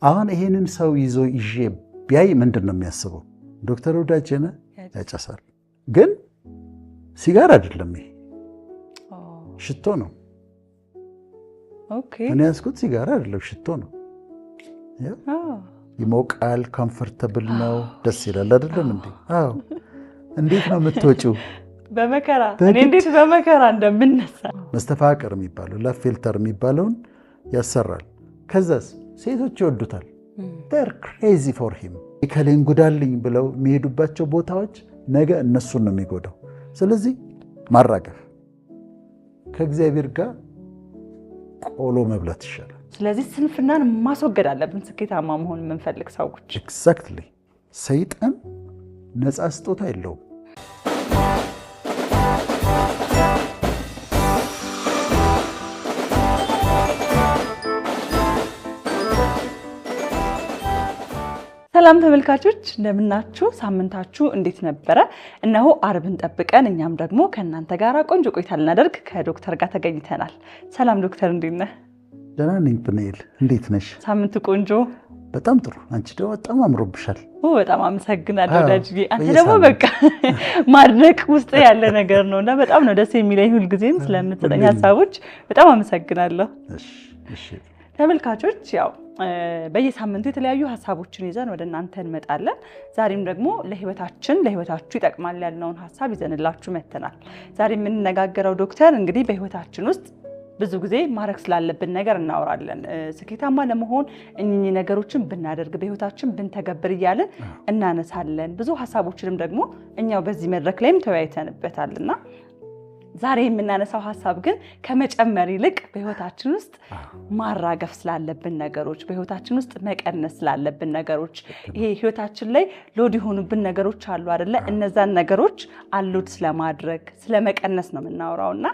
አሁን ይሄንን ሰው ይዞ ይዤ ቢያይ ምንድን ነው የሚያስበው? ዶክተር ወዳጄነ ያጨሳል። ግን ሲጋር አይደለም፣ ይሄ ሽቶ ነው። እኔ ያዝኩት ሲጋር አይደለም ሽቶ ነው። ይሞቃል፣ ኮምፎርታብል ነው፣ ደስ ይላል አይደለም እንዴ? አዎ። እንዴት ነው የምትወጪው? በመከራ እኔ እንዴት በመከራ እንደምነሳ መስተፋቅር የሚባለው ላፍ ፊልተር የሚባለውን ያሰራል። ከዛስ ሴቶች ይወዱታል። they're crazy for him። ከሌን ጉዳልኝ ብለው የሚሄዱባቸው ቦታዎች ነገ እነሱን ነው የሚጎዳው። ስለዚህ ማራገፍ ከእግዚአብሔር ጋር ቆሎ መብላት ይሻላል። ስለዚህ ስንፍናን ማስወገድ አለብን ስኬታማ መሆን የምንፈልግ ሰዎች። ኤግዛክትሊ። ሰይጣን ነፃ ስጦታ የለውም። ሰላም ተመልካቾች እንደምናችሁ፣ ሳምንታችሁ እንዴት ነበረ? እነሆ አርብን ጠብቀን እኛም ደግሞ ከእናንተ ጋር ቆንጆ ቆይታ ልናደርግ ከዶክተር ጋር ተገኝተናል። ሰላም ዶክተር፣ እንዴት ነህ? ደህና ነኝ ፕኔል፣ እንዴት ነሽ? ሳምንቱ ቆንጆ። በጣም ጥሩ። አንቺ ደግሞ በጣም አምሮብሻል። በጣም አመሰግናለሁ ወዳጅዬ። አንተ ደግሞ በቃ ማድነቅ ውስጥ ያለ ነገር ነውና በጣም ነው ደስ የሚለኝ። ሁልጊዜም ስለምትሰጠኝ ሀሳቦች በጣም አመሰግናለሁ። እሺ ተመልካቾች፣ ያው በየሳምንቱ የተለያዩ ሀሳቦችን ይዘን ወደ እናንተ እንመጣለን። ዛሬም ደግሞ ለህይወታችሁ ይጠቅማል ያልነውን ሀሳብ ይዘንላችሁ መተናል። ዛሬ የምንነጋገረው ዶክተር እንግዲህ በህይወታችን ውስጥ ብዙ ጊዜ ማድረግ ስላለብን ነገር እናወራለን። ስኬታማ ለመሆን እኚህ ነገሮችን ብናደርግ በህይወታችን ብንተገብር እያለን እናነሳለን። ብዙ ሀሳቦችንም ደግሞ እኛው በዚህ መድረክ ላይም ተወያይተንበታልና ዛሬ የምናነሳው ሀሳብ ግን ከመጨመር ይልቅ በህይወታችን ውስጥ ማራገፍ ስላለብን ነገሮች፣ በህይወታችን ውስጥ መቀነስ ስላለብን ነገሮች፣ ይሄ ህይወታችን ላይ ሎድ የሆኑብን ነገሮች አሉ አይደለ? እነዛን ነገሮች አሉት ስለማድረግ ስለመቀነስ ነው የምናወራውና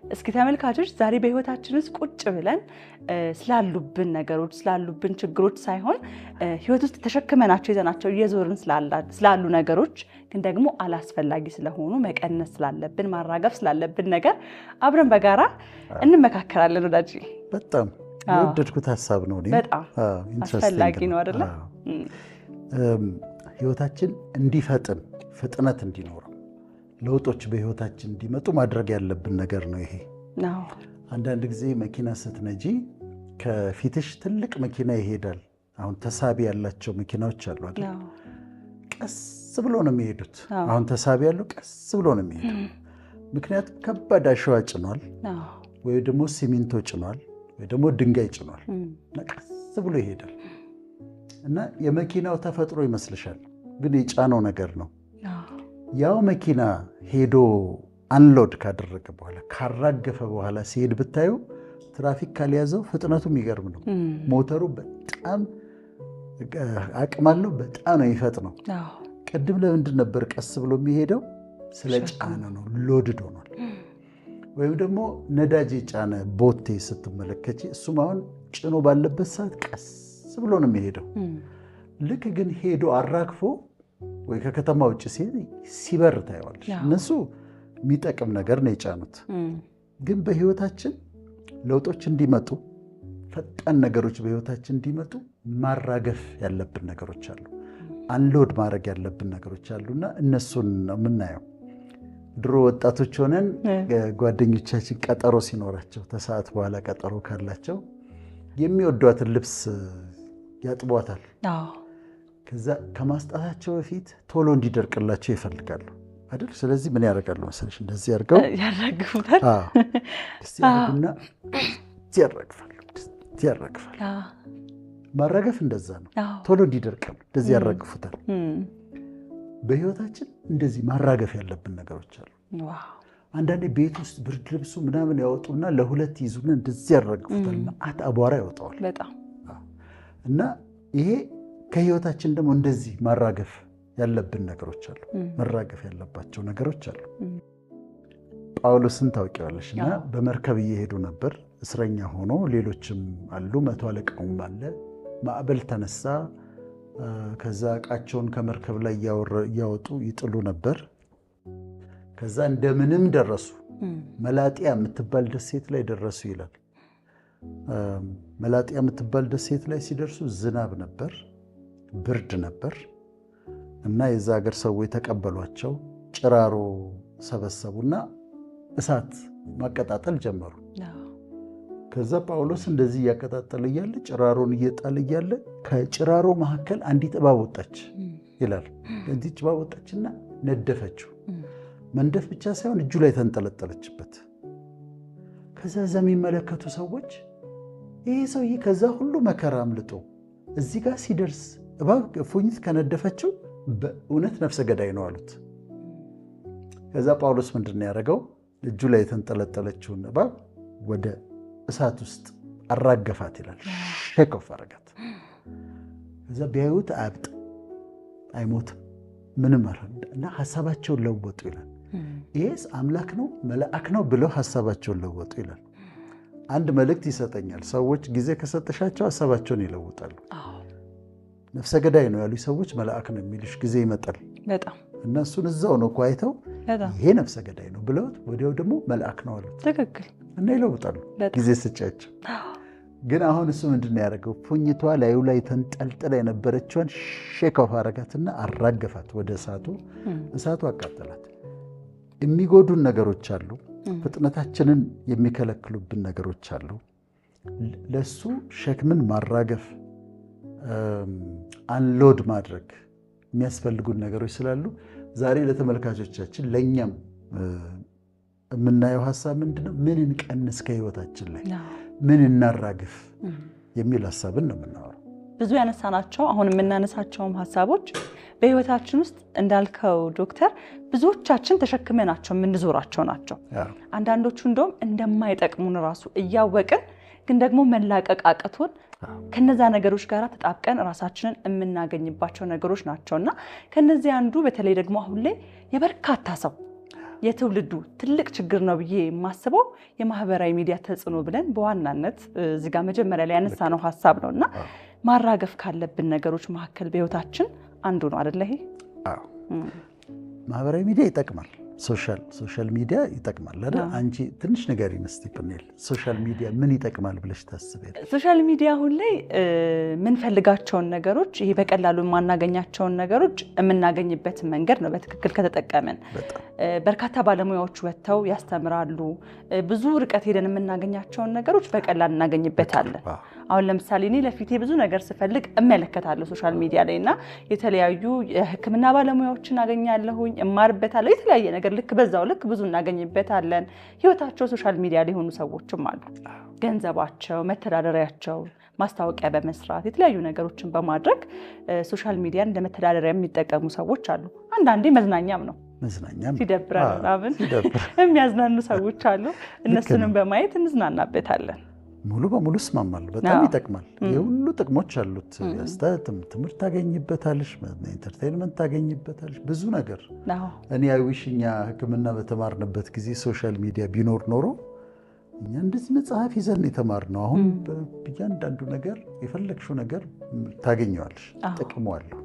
እስኪ ተመልካቾች ዛሬ በህይወታችን ውስጥ ቁጭ ብለን ስላሉብን ነገሮች ስላሉብን ችግሮች ሳይሆን ህይወት ውስጥ ተሸክመናቸው ይዘናቸው እየዞርን ስላሉ ነገሮች ግን ደግሞ አላስፈላጊ ስለሆኑ መቀነስ ስላለብን ማራገፍ ስላለብን ነገር አብረን በጋራ እንመካከራለን። ወዳጅ በጣም የወደድኩት ሀሳብ ነው። በጣም አስፈላጊ ነው አይደለ? ህይወታችን እንዲፈጥን ፍጥነት እንዲኖረው ለውጦች በህይወታችን እንዲመጡ ማድረግ ያለብን ነገር ነው ይሄ። አንዳንድ ጊዜ መኪና ስትነጂ ከፊትሽ ትልቅ መኪና ይሄዳል። አሁን ተሳቢ ያላቸው መኪናዎች አሉ አይደል? ቀስ ብሎ ነው የሚሄዱት። አሁን ተሳቢ ያለው ቀስ ብሎ ነው የሚሄደው። ምክንያቱም ከባድ አሸዋ ጭኗል፣ ወይ ደግሞ ሲሚንቶ ጭኗል፣ ወይ ደግሞ ድንጋይ ጭኗል። ቀስ ብሎ ይሄዳል እና የመኪናው ተፈጥሮ ይመስልሻል፣ ግን የጫነው ነገር ነው። ያው መኪና ሄዶ አንሎድ ካደረገ በኋላ ካራገፈ በኋላ ሲሄድ ብታዩ ትራፊክ ካልያዘው ፍጥነቱ የሚገርም ነው። ሞተሩ በጣም አቅም አለው፣ በጣም ነው የሚፈጥነው። ቅድም ለምንድን ነበር ቀስ ብሎ የሚሄደው? ስለ ጫነ ነው፣ ሎድድ ሆኗል። ወይም ደግሞ ነዳጅ የጫነ ቦቴ ስትመለከች እሱም አሁን ጭኖ ባለበት ሰዓት ቀስ ብሎ ነው የሚሄደው። ልክ ግን ሄዶ አራግፎ ወይ ከከተማ ውጭ ሲበር ታየዋለች። እነሱ የሚጠቅም ነገር ነው የጫኑት። ግን በህይወታችን ለውጦች እንዲመጡ ፈጣን ነገሮች በህይወታችን እንዲመጡ ማራገፍ ያለብን ነገሮች አሉ፣ አንሎድ ማድረግ ያለብን ነገሮች አሉና እነሱን ነው የምናየው። ድሮ ወጣቶች ሆነን ጓደኞቻችን ቀጠሮ ሲኖራቸው ከሰዓት በኋላ ቀጠሮ ካላቸው የሚወዷትን ልብስ ያጥቧታል። ከዛ ከማስጣታቸው በፊት ቶሎ እንዲደርቅላቸው ይፈልጋሉ አይደል? ስለዚህ ምን ያደርጋሉ መሰለሽ? እንደዚህ ያርገው ያራግፉታል። እስቲ ያርጉና ያራግፋሉ። ማራገፍ እንደዛ ነው። ቶሎ እንዲደርቃሉ እንደዚህ ያራግፉታል። በህይወታችን እንደዚህ ማራገፍ ያለብን ነገሮች አሉ። አንዳንዴ ቤት ውስጥ ብርድ ልብሱ ምናምን ያወጡና ለሁለት ይዙና እንደዚህ ያራግፉታል። መዓት አቧራ ያወጣዋል በጣም እና ይሄ ከህይወታችን ደግሞ እንደዚህ ማራገፍ ያለብን ነገሮች አሉ፣ መራገፍ ያለባቸው ነገሮች አሉ። ጳውሎስን ታውቂዋለሽ? እና በመርከብ እየሄዱ ነበር እስረኛ ሆኖ፣ ሌሎችም አሉ፣ መቶ አለቃውም አለ። ማዕበል ተነሳ። ከዛ ዕቃቸውን ከመርከብ ላይ እያወጡ ይጥሉ ነበር። ከዛ እንደምንም ደረሱ፣ መላጢያ የምትባል ደሴት ላይ ደረሱ ይላል። መላጥያ የምትባል ደሴት ላይ ሲደርሱ ዝናብ ነበር፣ ብርድ ነበር እና የዛ ሀገር ሰዎች ተቀበሏቸው። ጭራሮ ሰበሰቡና እሳት ማቀጣጠል ጀመሩ። ከዛ ጳውሎስ እንደዚህ እያቀጣጠለ እያለ ጭራሮን እየጣለ እያለ ከጭራሮ መካከል አንዲት እባብ ወጣች ይላል። እንዲህ እባብ ወጣችና ነደፈችው። መንደፍ ብቻ ሳይሆን እጁ ላይ ተንጠለጠለችበት። ከዛ የሚመለከቱ ሰዎች ይሄ ሰውዬ ከዛ ሁሉ መከራ አምልጦ እዚህ ጋር ሲደርስ እባብ እፉኝት ከነደፈችው በእውነት ነፍሰ ገዳይ ነው አሉት። ከዛ ጳውሎስ ምንድን ነው ያደረገው? እጁ ላይ የተንጠለጠለችውን እባብ ወደ እሳት ውስጥ አራገፋት ይላል። ሼክ ኦፍ አረጋት። ከዛ ቢያዩት አያብጥ አይሞትም ምንም እና ሀሳባቸውን ለወጡ ይላል። ይሄስ አምላክ ነው መልአክ ነው ብለው ሀሳባቸውን ለወጡ ይላል። አንድ መልእክት ይሰጠኛል። ሰዎች ጊዜ ከሰጠሻቸው ሀሳባቸውን ይለውጣሉ። ነፍሰ ገዳይ ነው ያሉ ሰዎች መልአክ ነው የሚልሽ ጊዜ ይመጣል። በጣም እና እሱን እዛው ነው እኮ አይተው ይሄ ነፍሰ ገዳይ ነው ብለውት ወዲያው ደግሞ መልአክ ነው አሉት። ትክክል። እና ይለውጣሉ ጊዜ ስጫቸው። ግን አሁን እሱ ምንድን ነው ያደረገው? ፉኝቷ ላዩ ላይ ተንጠልጥላ የነበረችውን ሼክ ኦፍ አረጋትና አራገፋት ወደ እሳቱ። እሳቱ አቃጠላት። የሚጎዱን ነገሮች አሉ፣ ፍጥነታችንን የሚከለክሉብን ነገሮች አሉ። ለሱ ሸክምን ማራገፍ አንሎድ ማድረግ የሚያስፈልጉን ነገሮች ስላሉ ዛሬ ለተመልካቾቻችን ለእኛም የምናየው ሀሳብ ምንድነው? ምን እንቀንስ ከህይወታችን ላይ ምን እናራግፍ የሚል ሀሳብን ነው የምናወራው። ብዙ ያነሳናቸው አሁን የምናነሳቸውም ሀሳቦች በህይወታችን ውስጥ እንዳልከው ዶክተር ብዙዎቻችን ተሸክመናቸው የምንዞራቸው ናቸው። አንዳንዶቹ እንደውም እንደማይጠቅሙን ራሱ እያወቅን ግን ደግሞ መላቀቅ አቅቶን ከነዛ ነገሮች ጋር ተጣብቀን ራሳችንን የምናገኝባቸው ነገሮች ናቸውና ከነዚህ አንዱ በተለይ ደግሞ አሁን ላይ የበርካታ ሰው የትውልዱ ትልቅ ችግር ነው ብዬ የማስበው የማህበራዊ ሚዲያ ተጽዕኖ ብለን በዋናነት እዚህ ጋር መጀመሪያ ላይ ያነሳነው ሀሳብ ነውና ማራገፍ ካለብን ነገሮች መካከል በህይወታችን አንዱ ነው አይደል? ይሄ ማህበራዊ ሚዲያ ይጠቅማል። ሶሻል ሚዲያ ይጠቅማል አይደል? አንቺ ትንሽ ንገሪን እስቲ ፕኔል፣ ሶሻል ሚዲያ ምን ይጠቅማል ብለሽ ታስቢያለሽ? ሶሻል ሚዲያ አሁን ላይ የምንፈልጋቸውን ነገሮች ይሄ በቀላሉ የማናገኛቸውን ነገሮች የምናገኝበት መንገድ ነው በትክክል ከተጠቀምን። በርካታ ባለሙያዎች ወጥተው ያስተምራሉ። ብዙ ርቀት ሄደን የምናገኛቸውን ነገሮች በቀላል እናገኝበታለን። አሁን ለምሳሌ እኔ ለፊቴ ብዙ ነገር ስፈልግ እመለከታለሁ ሶሻል ሚዲያ ላይና የተለያዩ የህክምና ባለሙያዎችን አገኛለሁኝ፣ እማርበታለሁ። የተለያየ ነገር ልክ በዛው ልክ ብዙ እናገኝበታለን። ህይወታቸው ሶሻል ሚዲያ ላይ ሆኑ ሰዎችም አሉ። ገንዘባቸው፣ መተዳደሪያቸው ማስታወቂያ በመስራት የተለያዩ ነገሮችን በማድረግ ሶሻል ሚዲያ እንደ መተዳደሪያ የሚጠቀሙ ሰዎች አሉ። አንዳንዴ መዝናኛም ነው። ሲደብረን ምናምን የሚያዝናኑ ሰዎች አሉ። እነሱንም በማየት እንዝናናበታለን። ሙሉ በሙሉ እስማማለሁ። በጣም ይጠቅማል። የሁሉ ጥቅሞች አሉት። ትምህርት ታገኝበታለሽ፣ ኢንተርቴይንመንት ታገኝበታለሽ፣ ብዙ ነገር። እኔ አይዊሽኛ ህክምና በተማርንበት ጊዜ ሶሻል ሚዲያ ቢኖር ኖሮ እኛ እንደዚህ መጽሐፍ ይዘን የተማርነው። አሁን በእያንዳንዱ ነገር የፈለግሽው ነገር ታገኘዋለሽ፣ ጥቅሟለሁ።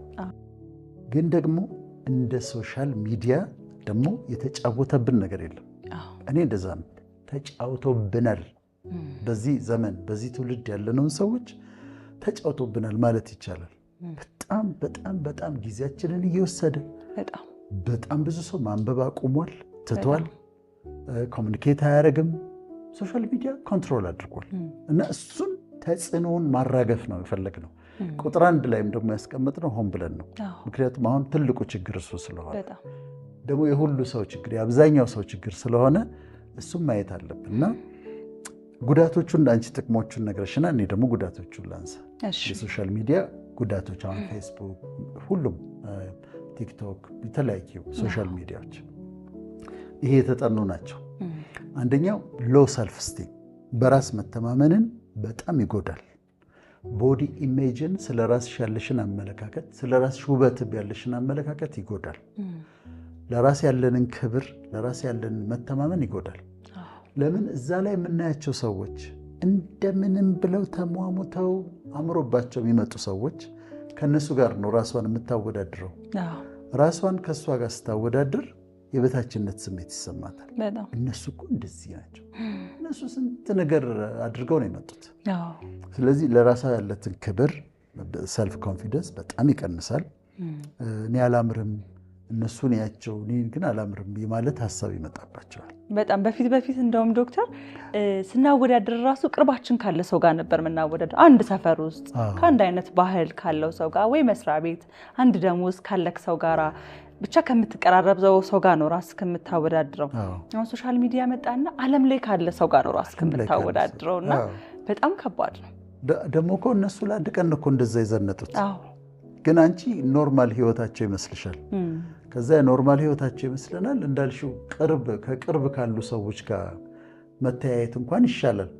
ግን ደግሞ እንደ ሶሻል ሚዲያ ደግሞ የተጫወተብን ነገር የለም። እኔ እንደዛ ነው። ተጫውቶብናል። በዚህ ዘመን በዚህ ትውልድ ያለነውን ሰዎች ተጫውቶብናል ማለት ይቻላል። በጣም በጣም በጣም ጊዜያችንን እየወሰደ በጣም ብዙ ሰው ማንበብ አቁሟል፣ ትቷል፣ ኮሚኒኬት አያደርግም። ሶሻል ሚዲያ ኮንትሮል አድርጓል እና እሱን ተጽዕኖውን ማራገፍ ነው የፈለግነው። ቁጥር 1 ላይም ደግሞ ያስቀመጥነው ሆን ብለን ነው። ምክንያቱም አሁን ትልቁ ችግር እሱ ስለሆነ ደግሞ የሁሉ ሰው ችግር የአብዛኛው ሰው ችግር ስለሆነ እሱም ማየት አለብን እና ጉዳቶቹን አንቺ ጥቅሞቹን ነግረሽና እኔ ደግሞ ጉዳቶቹን ላንሳ። የሶሻል ሚዲያ ጉዳቶች አሁን ፌስቡክ፣ ሁሉም ቲክቶክ፣ የተለያዩ ሶሻል ሚዲያዎች ይሄ የተጠኑ ናቸው። አንደኛው ሎ ሰልፍ ስቲም በራስ መተማመንን በጣም ይጎዳል። ቦዲ ኢሜጅን ስለ ራስሽ ያለሽን አመለካከት ስለ ራስሽ ውበት ያለሽን አመለካከት ይጎዳል። ለራስ ያለንን ክብር ለራስ ያለንን መተማመን ይጎዳል። ለምን እዛ ላይ የምናያቸው ሰዎች እንደምንም ብለው ተሟሙተው አምሮባቸው የሚመጡ ሰዎች ከነሱ ጋር ነው ራሷን የምታወዳድረው። ራሷን ከሷ ጋር ስታወዳድር የበታችነት ስሜት ይሰማታል። እነሱ እኮ እንደዚህ ናቸው፣ እነሱ ስንት ነገር አድርገው ነው የመጡት። ስለዚህ ለራሳ ያለትን ክብር ሰልፍ ኮንፊደንስ በጣም ይቀንሳል። እኔ አላምርም እነሱን ያቸው እኔ ግን አላምርም የማለት ሐሳብ ይመጣባቸዋል። በጣም በፊት እንደውም ዶክተር ስናወዳደር ራሱ ቅርባችን ካለ ሰው ጋር ነበር የምናወዳደር። አንድ ሰፈር ውስጥ ከአንድ አይነት ባህል ካለው ሰው ጋር ወይ መስሪያ ቤት አንድ ደሞዝ ካለክ ሰው ጋራ ብቻ ከምትቀራረበው ሰው ጋር ነው ራስ ከምታወዳድረው። አሁን ሶሻል ሚዲያ መጣና ዓለም ላይ ካለ ሰው ጋር ነው ራስ ከምታወዳድረውና በጣም ከባድ ነው። ደግሞ እኮ እነሱ ለአንድ ቀን እኮ እንደዛ ይዘነጡት። ግን አንቺ ኖርማል ህይወታቸው ይመስልሻል። ከዛ ኖርማል ህይወታቸው ይመስለናል። እንዳልሽው ከቅርብ ካሉ ሰዎች ጋር መተያየት እንኳን ይሻላል።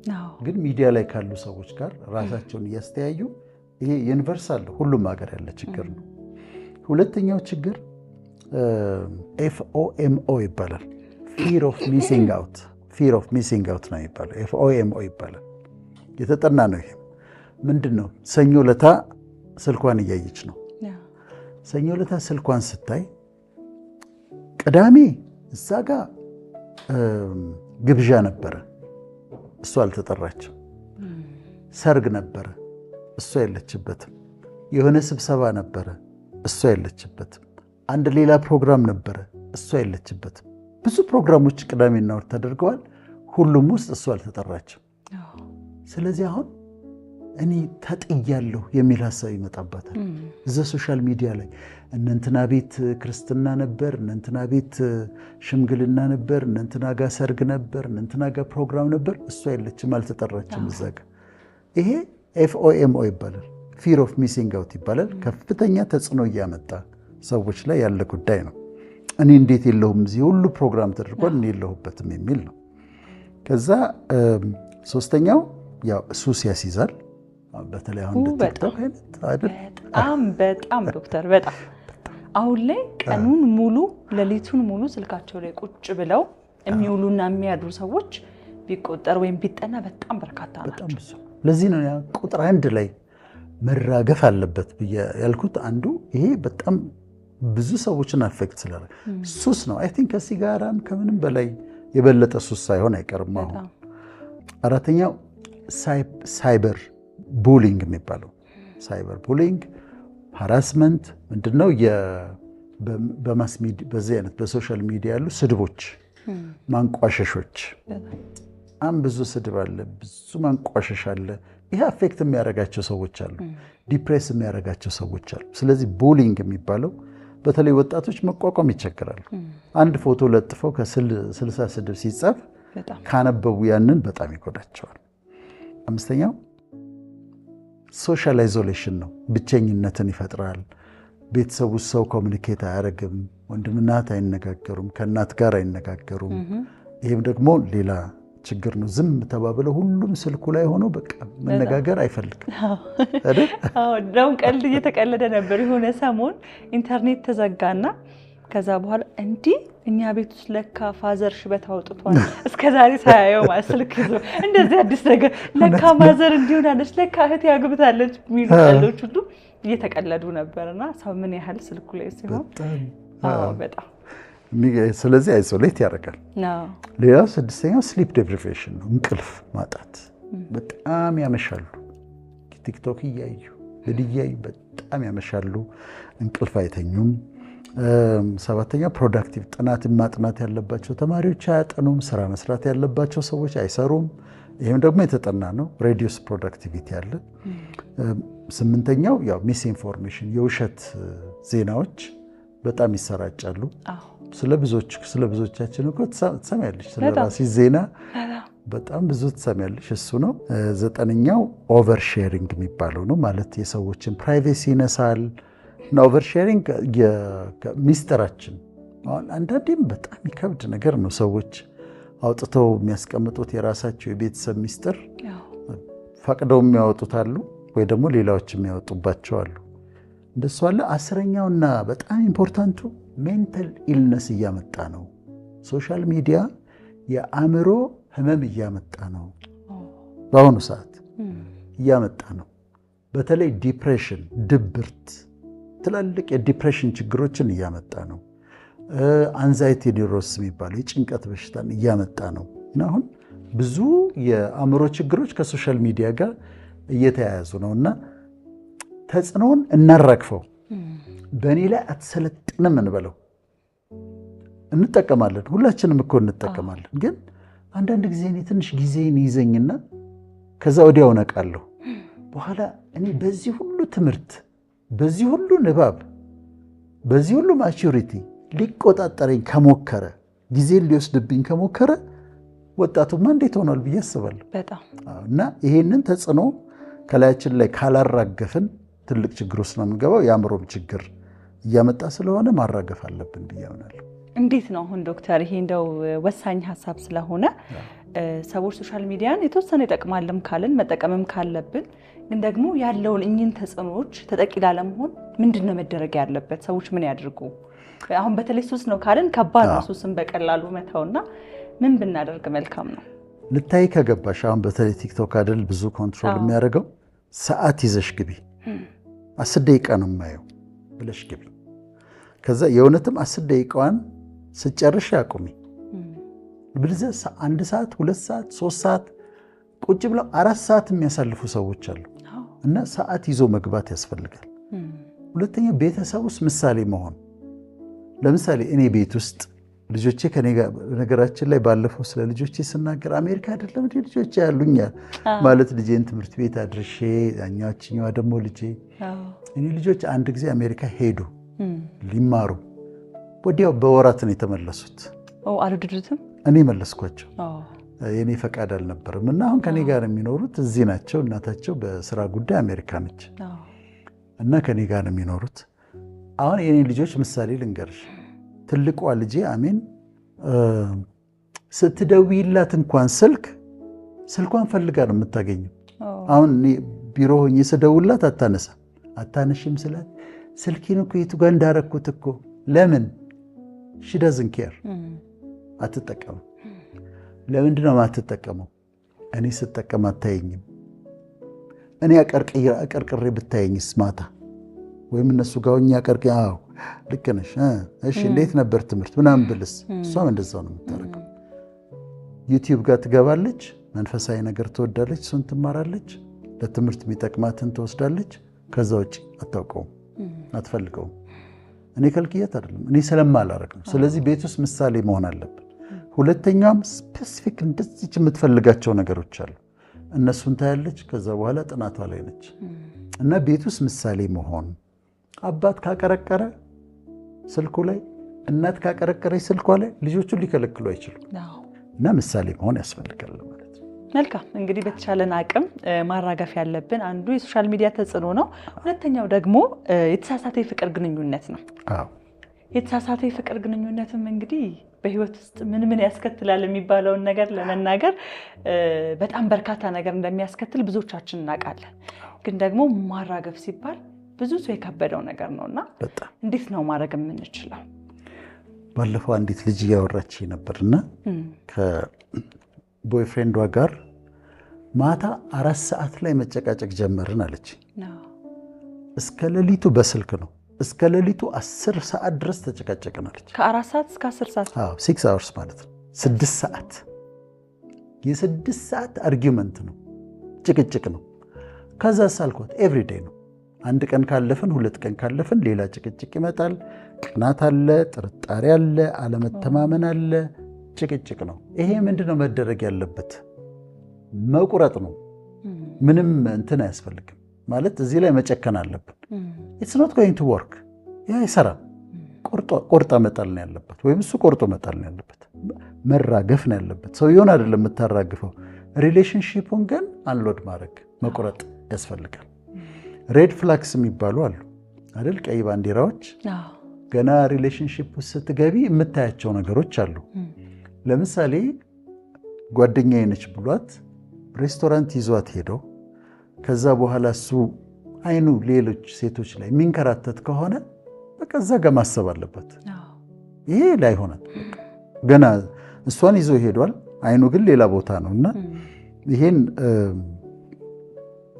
ግን ሚዲያ ላይ ካሉ ሰዎች ጋር ራሳቸውን እያስተያዩ ይሄ ዩኒቨርሳል ሁሉም ሀገር ያለ ችግር ነው። ሁለተኛው ችግር FOMO ይባላል። ፊር ኦፍ ሚሲንግ አውት ነው ይባላል። FOMO ይባላል። የተጠና ነው። ይሄ ምንድነው? ሰኞ ለታ ስልኳን እያየች ነው። ሰኞ ለታ ስልኳን ስታይ ቅዳሜ እዛ ጋር ግብዣ ነበረ፣ እሷ አልተጠራችም። ሰርግ ነበረ፣ እሷ የለችበትም። የሆነ ስብሰባ ነበረ፣ እሷ የለችበትም። አንድ ሌላ ፕሮግራም ነበረ፣ እሷ የለችበትም። ብዙ ፕሮግራሞች ቅዳሜና እሑድ ተደርገዋል። ሁሉም ውስጥ እሷ አልተጠራችም። ስለዚህ አሁን እኔ ተጥያለሁ የሚል ሐሳብ ይመጣባታል። እዛ ሶሻል ሚዲያ ላይ እነንትና ቤት ክርስትና ነበር፣ እነንትና ቤት ሽምግልና ነበር፣ እነንትና ጋር ሰርግ ነበር፣ እነንትና ጋር ፕሮግራም ነበር፣ እሷ የለችም፣ አልተጠራችም እዛ ጋር። ይሄ FOMO ይባላል። ፊር ኦፍ ሚሲንግ አውት ይባላል። ከፍተኛ ተጽዕኖ እያመጣ ሰዎች ላይ ያለ ጉዳይ ነው። እኔ እንዴት የለሁም እዚህ ሁሉ ፕሮግራም ተደርጓል፣ እኔ የለሁበትም የሚል ነው። ከዛ ሶስተኛው ያው ሱስ ያስይዛል። በተለይ አሁን ቲክቶክ አይደል? በጣም ዶክተር በጣም አሁን ላይ ቀኑን ሙሉ ሌሊቱን ሙሉ ስልካቸው ላይ ቁጭ ብለው የሚውሉና የሚያድሩ ሰዎች ቢቆጠር ወይም ቢጠና በጣም በርካታ ናቸው። ለዚህ ነው ቁጥር 1 ላይ መራገፍ አለበት ብዬ ያልኩት። አንዱ ይሄ በጣም ብዙ ሰዎችን አፌክት ስላለ ሱስ ነው። አይ ቲንክ ከሲጋራም ከምንም በላይ የበለጠ ሱስ ሳይሆን አይቀርም። አሁን አራተኛው ሳይበር ቡሊንግ የሚባለው ሳይበር ቡሊንግ ሃራስመንት ምንድነው? በማስ ሚዲያ በዚህ አይነት በሶሻል ሚዲያ ያሉ ስድቦች፣ ማንቋሸሾች፣ በጣም ብዙ ስድብ አለ፣ ብዙ ማንቋሸሽ አለ። ይሄ አፌክት የሚያደርጋቸው ሰዎች አሉ፣ ዲፕሬስ የሚያደርጋቸው ሰዎች አሉ። ስለዚህ ቡሊንግ የሚባለው በተለይ ወጣቶች መቋቋም ይቸግራሉ። አንድ ፎቶ ለጥፈው ከ60 ስድብ ሲጻፍ ካነበቡ ያንን በጣም ይጎዳቸዋል። አምስተኛው ሶሻል አይዞሌሽን ነው። ብቸኝነትን ይፈጥራል። ቤተሰቡ ሰው ኮሚኒኬት አያደርግም። ወንድምና እህት አይነጋገሩም፣ ከእናት ጋር አይነጋገሩም። ይህም ደግሞ ሌላ ችግር ነው። ዝም ተባብለው ሁሉም ስልኩ ላይ ሆኖ በቃ መነጋገር አይፈልግም አይደል? እንደውም ቀልድ እየተቀለደ ነበር። የሆነ ሰሞን ኢንተርኔት ተዘጋና ከዛ በኋላ እንዲህ እኛ ቤት ውስጥ ለካ ፋዘር ሽበት አውጥቷል እስከዛሬ ሳያየው ስልክ ይዞ እንደዚህ አዲስ ነገር ለካ ማዘር እንዲሆናለች ለካ እህት ያግብታለች የሚሉ ቀልዶች ሁሉ እየተቀለዱ ነበርና ሰው ምን ያህል ስልኩ ላይ ሲሆን በጣም ስለዚህ አይሶሌት ያደርጋል። ሌላው ስድስተኛው ስሊፕ ዴፕሪቬሽን ነው። እንቅልፍ ማጣት። በጣም ያመሻሉ፣ ቲክቶክ እያዩ እያዩ በጣም ያመሻሉ፣ እንቅልፍ አይተኙም። ሰባተኛው ፕሮዳክቲቭ ጥናትን ማጥናት ያለባቸው ተማሪዎች አያጠኑም፣ ስራ መስራት ያለባቸው ሰዎች አይሰሩም። ይህም ደግሞ የተጠና ነው። ሬዲዩስ ፕሮዳክቲቪቲ አለ። ስምንተኛው ያው ሚስ ኢንፎርሜሽን፣ የውሸት ዜናዎች በጣም ይሰራጫሉ። ስለ ብዙዎቻችን እኮ ትሰሚያለሽ፣ ስለ ራስሽ ዜና በጣም ብዙ ትሰሚያለሽ። እሱ ነው። ዘጠነኛው ኦቨር ሼሪንግ የሚባለው ነው። ማለት የሰዎችን ፕራይቬሲ ይነሳል። እና ኦቨር ሼሪንግ ሚስጥራችን አሁን አንዳንዴም በጣም ይከብድ ነገር ነው። ሰዎች አውጥተው የሚያስቀምጡት የራሳቸው የቤተሰብ ሚስጥር ፈቅደው የሚያወጡት አሉ፣ ወይ ደግሞ ሌላዎች የሚያወጡባቸው አሉ። እንደሱ አለ። አስረኛውና በጣም ኢምፖርታንቱ ሜንታል ኢልነስ እያመጣ ነው። ሶሻል ሚዲያ የአእምሮ ህመም እያመጣ ነው። በአሁኑ ሰዓት እያመጣ ነው። በተለይ ዲፕሬሽን፣ ድብርት፣ ትላልቅ የዲፕሬሽን ችግሮችን እያመጣ ነው። አንዛይቲ ኒውሮስ የሚባለው የጭንቀት በሽታን እያመጣ ነው። እና አሁን ብዙ የአእምሮ ችግሮች ከሶሻል ሚዲያ ጋር እየተያያዙ ነውና ተጽዕኖውን እናራግፈው። በእኔ ላይ አትሰለጥንም እንበለው። እንጠቀማለን፣ ሁላችንም እኮ እንጠቀማለን። ግን አንዳንድ ጊዜ እኔ ትንሽ ጊዜን ይዘኝና ከዛ ወዲያው ነቃለሁ። በኋላ እኔ በዚህ ሁሉ ትምህርት፣ በዚህ ሁሉ ንባብ፣ በዚህ ሁሉ ማቹሪቲ ሊቆጣጠረኝ ከሞከረ፣ ጊዜን ሊወስድብኝ ከሞከረ ወጣቱማ እንዴት ሆኗል ብዬ አስባለሁ። እና ይሄንን ተጽዕኖ ከላያችን ላይ ካላራገፍን ትልቅ ችግር ውስጥ ነው የምንገባው። የአእምሮም ችግር እያመጣ ስለሆነ ማራገፍ አለብን ብዬ አምናለሁ። እንዴት ነው አሁን ዶክተር፣ ይሄ እንደው ወሳኝ ሀሳብ ስለሆነ ሰዎች ሶሻል ሚዲያን የተወሰነ ይጠቅማልም ካልን መጠቀምም ካለብን፣ ግን ደግሞ ያለውን እኚህን ተጽዕኖዎች ተጠቂ ላለመሆን ምንድን ነው መደረግ ያለበት? ሰዎች ምን ያድርጉ? አሁን በተለይ ሱስ ነው ካልን ከባድ ነው ሱስን በቀላሉ መተውና ምን ብናደርግ መልካም ነው? ልታይ ከገባሽ አሁን በተለይ ቲክቶክ አይደል ብዙ ኮንትሮል የሚያደርገው። ሰዓት ይዘሽ ግቢ፣ 10 ደቂቃ ነው የማየው ብለሽ ግቢ። ከዛ የእውነትም 10 ደቂቃዋን ስጨርሽ አቁሚ። ብልዘ 1 ሰዓት 2 ሰዓት 3 ሰዓት ቁጭ ብለው 4 ሰዓት የሚያሳልፉ ሰዎች አሉ። እና ሰዓት ይዞ መግባት ያስፈልጋል። ሁለተኛ ቤተሰብ ውስጥ ምሳሌ መሆን። ለምሳሌ እኔ ቤት ውስጥ ልጆቼ ከኔ ጋር ነገራችን ላይ ባለፈው ስለ ልጆቼ ስናገር አሜሪካ አይደለም እንዴ ልጆቼ ያሉኛል ማለት ልጄን ትምህርት ቤት አድርሼ ያኛችኛዋ ደግሞ ልጄ እኔ ልጆች አንድ ጊዜ አሜሪካ ሄዱ ሊማሩ ወዲያው በወራት ነው የተመለሱት። አልወደዱትም። እኔ መለስኳቸው። የኔ ፈቃድ አልነበረም። እና አሁን ከኔ ጋር የሚኖሩት እዚህ ናቸው። እናታቸው በስራ ጉዳይ አሜሪካ ነች እና ከኔ ጋር ነው የሚኖሩት። አሁን የኔ ልጆች ምሳሌ ልንገርሽ። ትልቋ ልጄ አሜን ስትደውይላት እንኳን ስልኳን ፈልጋ ነው የምታገኘው። አሁን ቢሮ ሆኜ ስደውላት አታነሽም ስላት ስልኬን እኮ የቱ ጋር እንዳረኩት እኮ ለምን she doesn't care አትጠቀም። ለምንድን ነው የማትጠቀመው? እኔ ስጠቀም አታየኝም። እኔ አቀርቅሬ ብታየኝስ ማታ ወይም እነሱ ጋር ሆኜ አቀርቅሬ ልክ ነሽ እሺ እንዴት ነበር ትምህርት ምናምን ብልስ እሷም እንደዛው ነው የምታደርገው። ዩቲዩብ ጋር ትገባለች፣ መንፈሳዊ ነገር ትወዳለች፣ እሱን ትማራለች፣ ለትምህርት የሚጠቅማትን ትወስዳለች። ከዛ ውጭ አታውቀውም፣ አትፈልገውም። እኔ ከልክያት አይደለም፣ እኔ ስለማላረግ ነው። ስለዚህ ቤት ውስጥ ምሳሌ መሆን አለብን። ሁለተኛውም ስፔሲፊክ እንደዚህ የምትፈልጋቸው ነገሮች አሉ፣ እነሱን ታያለች። ከዛ በኋላ ጥናቷ ላይ ነች። እና ቤት ውስጥ ምሳሌ መሆን፣ አባት ካቀረቀረ ስልኩ ላይ፣ እናት ካቀረቀረች ስልኳ ላይ ልጆቹን ሊከለክሉ አይችሉም። እና ምሳሌ መሆን ያስፈልጋል ማለት ነው። መልካም እንግዲህ በተቻለን አቅም ማራገፍ ያለብን አንዱ የሶሻል ሚዲያ ተጽዕኖ ነው። ሁለተኛው ደግሞ የተሳሳተ የፍቅር ግንኙነት ነው። የተሳሳተ የፍቅር ግንኙነትም እንግዲህ በህይወት ውስጥ ምን ያስከትላል የሚባለውን ነገር ለመናገር በጣም በርካታ ነገር እንደሚያስከትል ብዙዎቻችን እናውቃለን። ግን ደግሞ ማራገፍ ሲባል ብዙ ሰው የከበደው ነገር ነውና እንዴት ነው ማድረግ የምንችለው? ባለፈው አንዲት ልጅ እያወራች ነበርና ከቦይፍሬንዷ ጋር ማታ 4 ሰዓት ላይ መጨቃጨቅ ጀመርን አለች። እስከ ሌሊቱ በስልክ ነው። እስከ ሌሊቱ 10 ሰዓት ድረስ ተጨቃጨቅን አለች። ከ4 ሰዓት እስከ 10 ሰዓት 6 hours ማለት ነው። 6 ሰዓት የ6 ሰዓት አርጊውመንት ነው፣ ጭቅጭቅ ነው። ከዛ ሳልኳት ኤቭሪዴይ ነው። አንድ ቀን ካለፈን 2 ቀን ካለፈን ሌላ ጭቅጭቅ ይመጣል። ቅናት አለ፣ ጥርጣሬ አለ፣ አለመተማመን አለ፣ ጭቅጭቅ ነው። ይሄ ምንድነው መደረግ ያለበት? መቁረጥ ነው። ምንም እንትን አያስፈልግም ማለት እዚህ ላይ መጨከን አለብን። it's not going to work ያ ይሰራል። ቆርጣ መጣል ነው ያለበት፣ ወይም እሱ ቆርጦ መጣል ነው ያለበት። መራገፍ ነው ያለበት። ሰውየውን አይደለም የምታራግፈው። ሪሌሽንሺፑን ግን አንሎድ ማድረግ መቁረጥ ያስፈልጋል። ሬድ ፍላክስ የሚባሉ አሉ አይደል? ቀይ ባንዲራዎች። ገና ሪሌሽንሺፕ ውስጥ ስትገቢ የምታያቸው ነገሮች አሉ። ለምሳሌ ጓደኛዬ ነች ብሏት ሬስቶራንት ይዟት ሄደው ከዛ በኋላ እሱ አይኑ ሌሎች ሴቶች ላይ የሚንከራተት ከሆነ በቃ እዛ ጋር ማሰብ አለበት። ይሄ ላይ ሆነ ገና እሷን ይዞ ሄዷል፣ አይኑ ግን ሌላ ቦታ ነውና ይሄን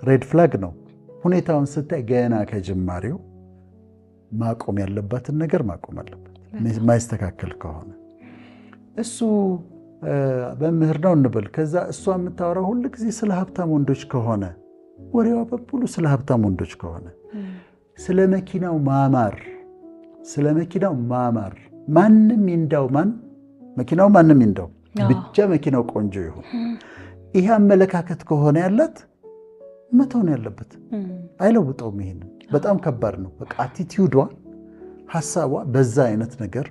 ሬድ ፍላግ ነው። ሁኔታውን ስታይ ገና ከጅማሬው ማቆም ያለባትን ነገር ማቆም አለበት። ማይስተካከል ከሆነ እሱ በምህር ነው እንበል ከዛ እሷ የምታወራው ሁሉ ጊዜ ስለ ሀብታም ወንዶች ከሆነ ወሬዋ በሙሉ ስለ ሀብታም ወንዶች ከሆነ ስለ መኪናው ማማር ማንም ይንዳው መኪናው ማንም ይንዳው ብቻ መኪናው ቆንጆ ይሁን ይሄ አመለካከት ከሆነ ያላት መተው ነው ያለበት አይለውጠውም ይሄን በጣም ከባድ ነው በቃ አቲቲዩዷ ሐሳቧ በዛ አይነት ነገር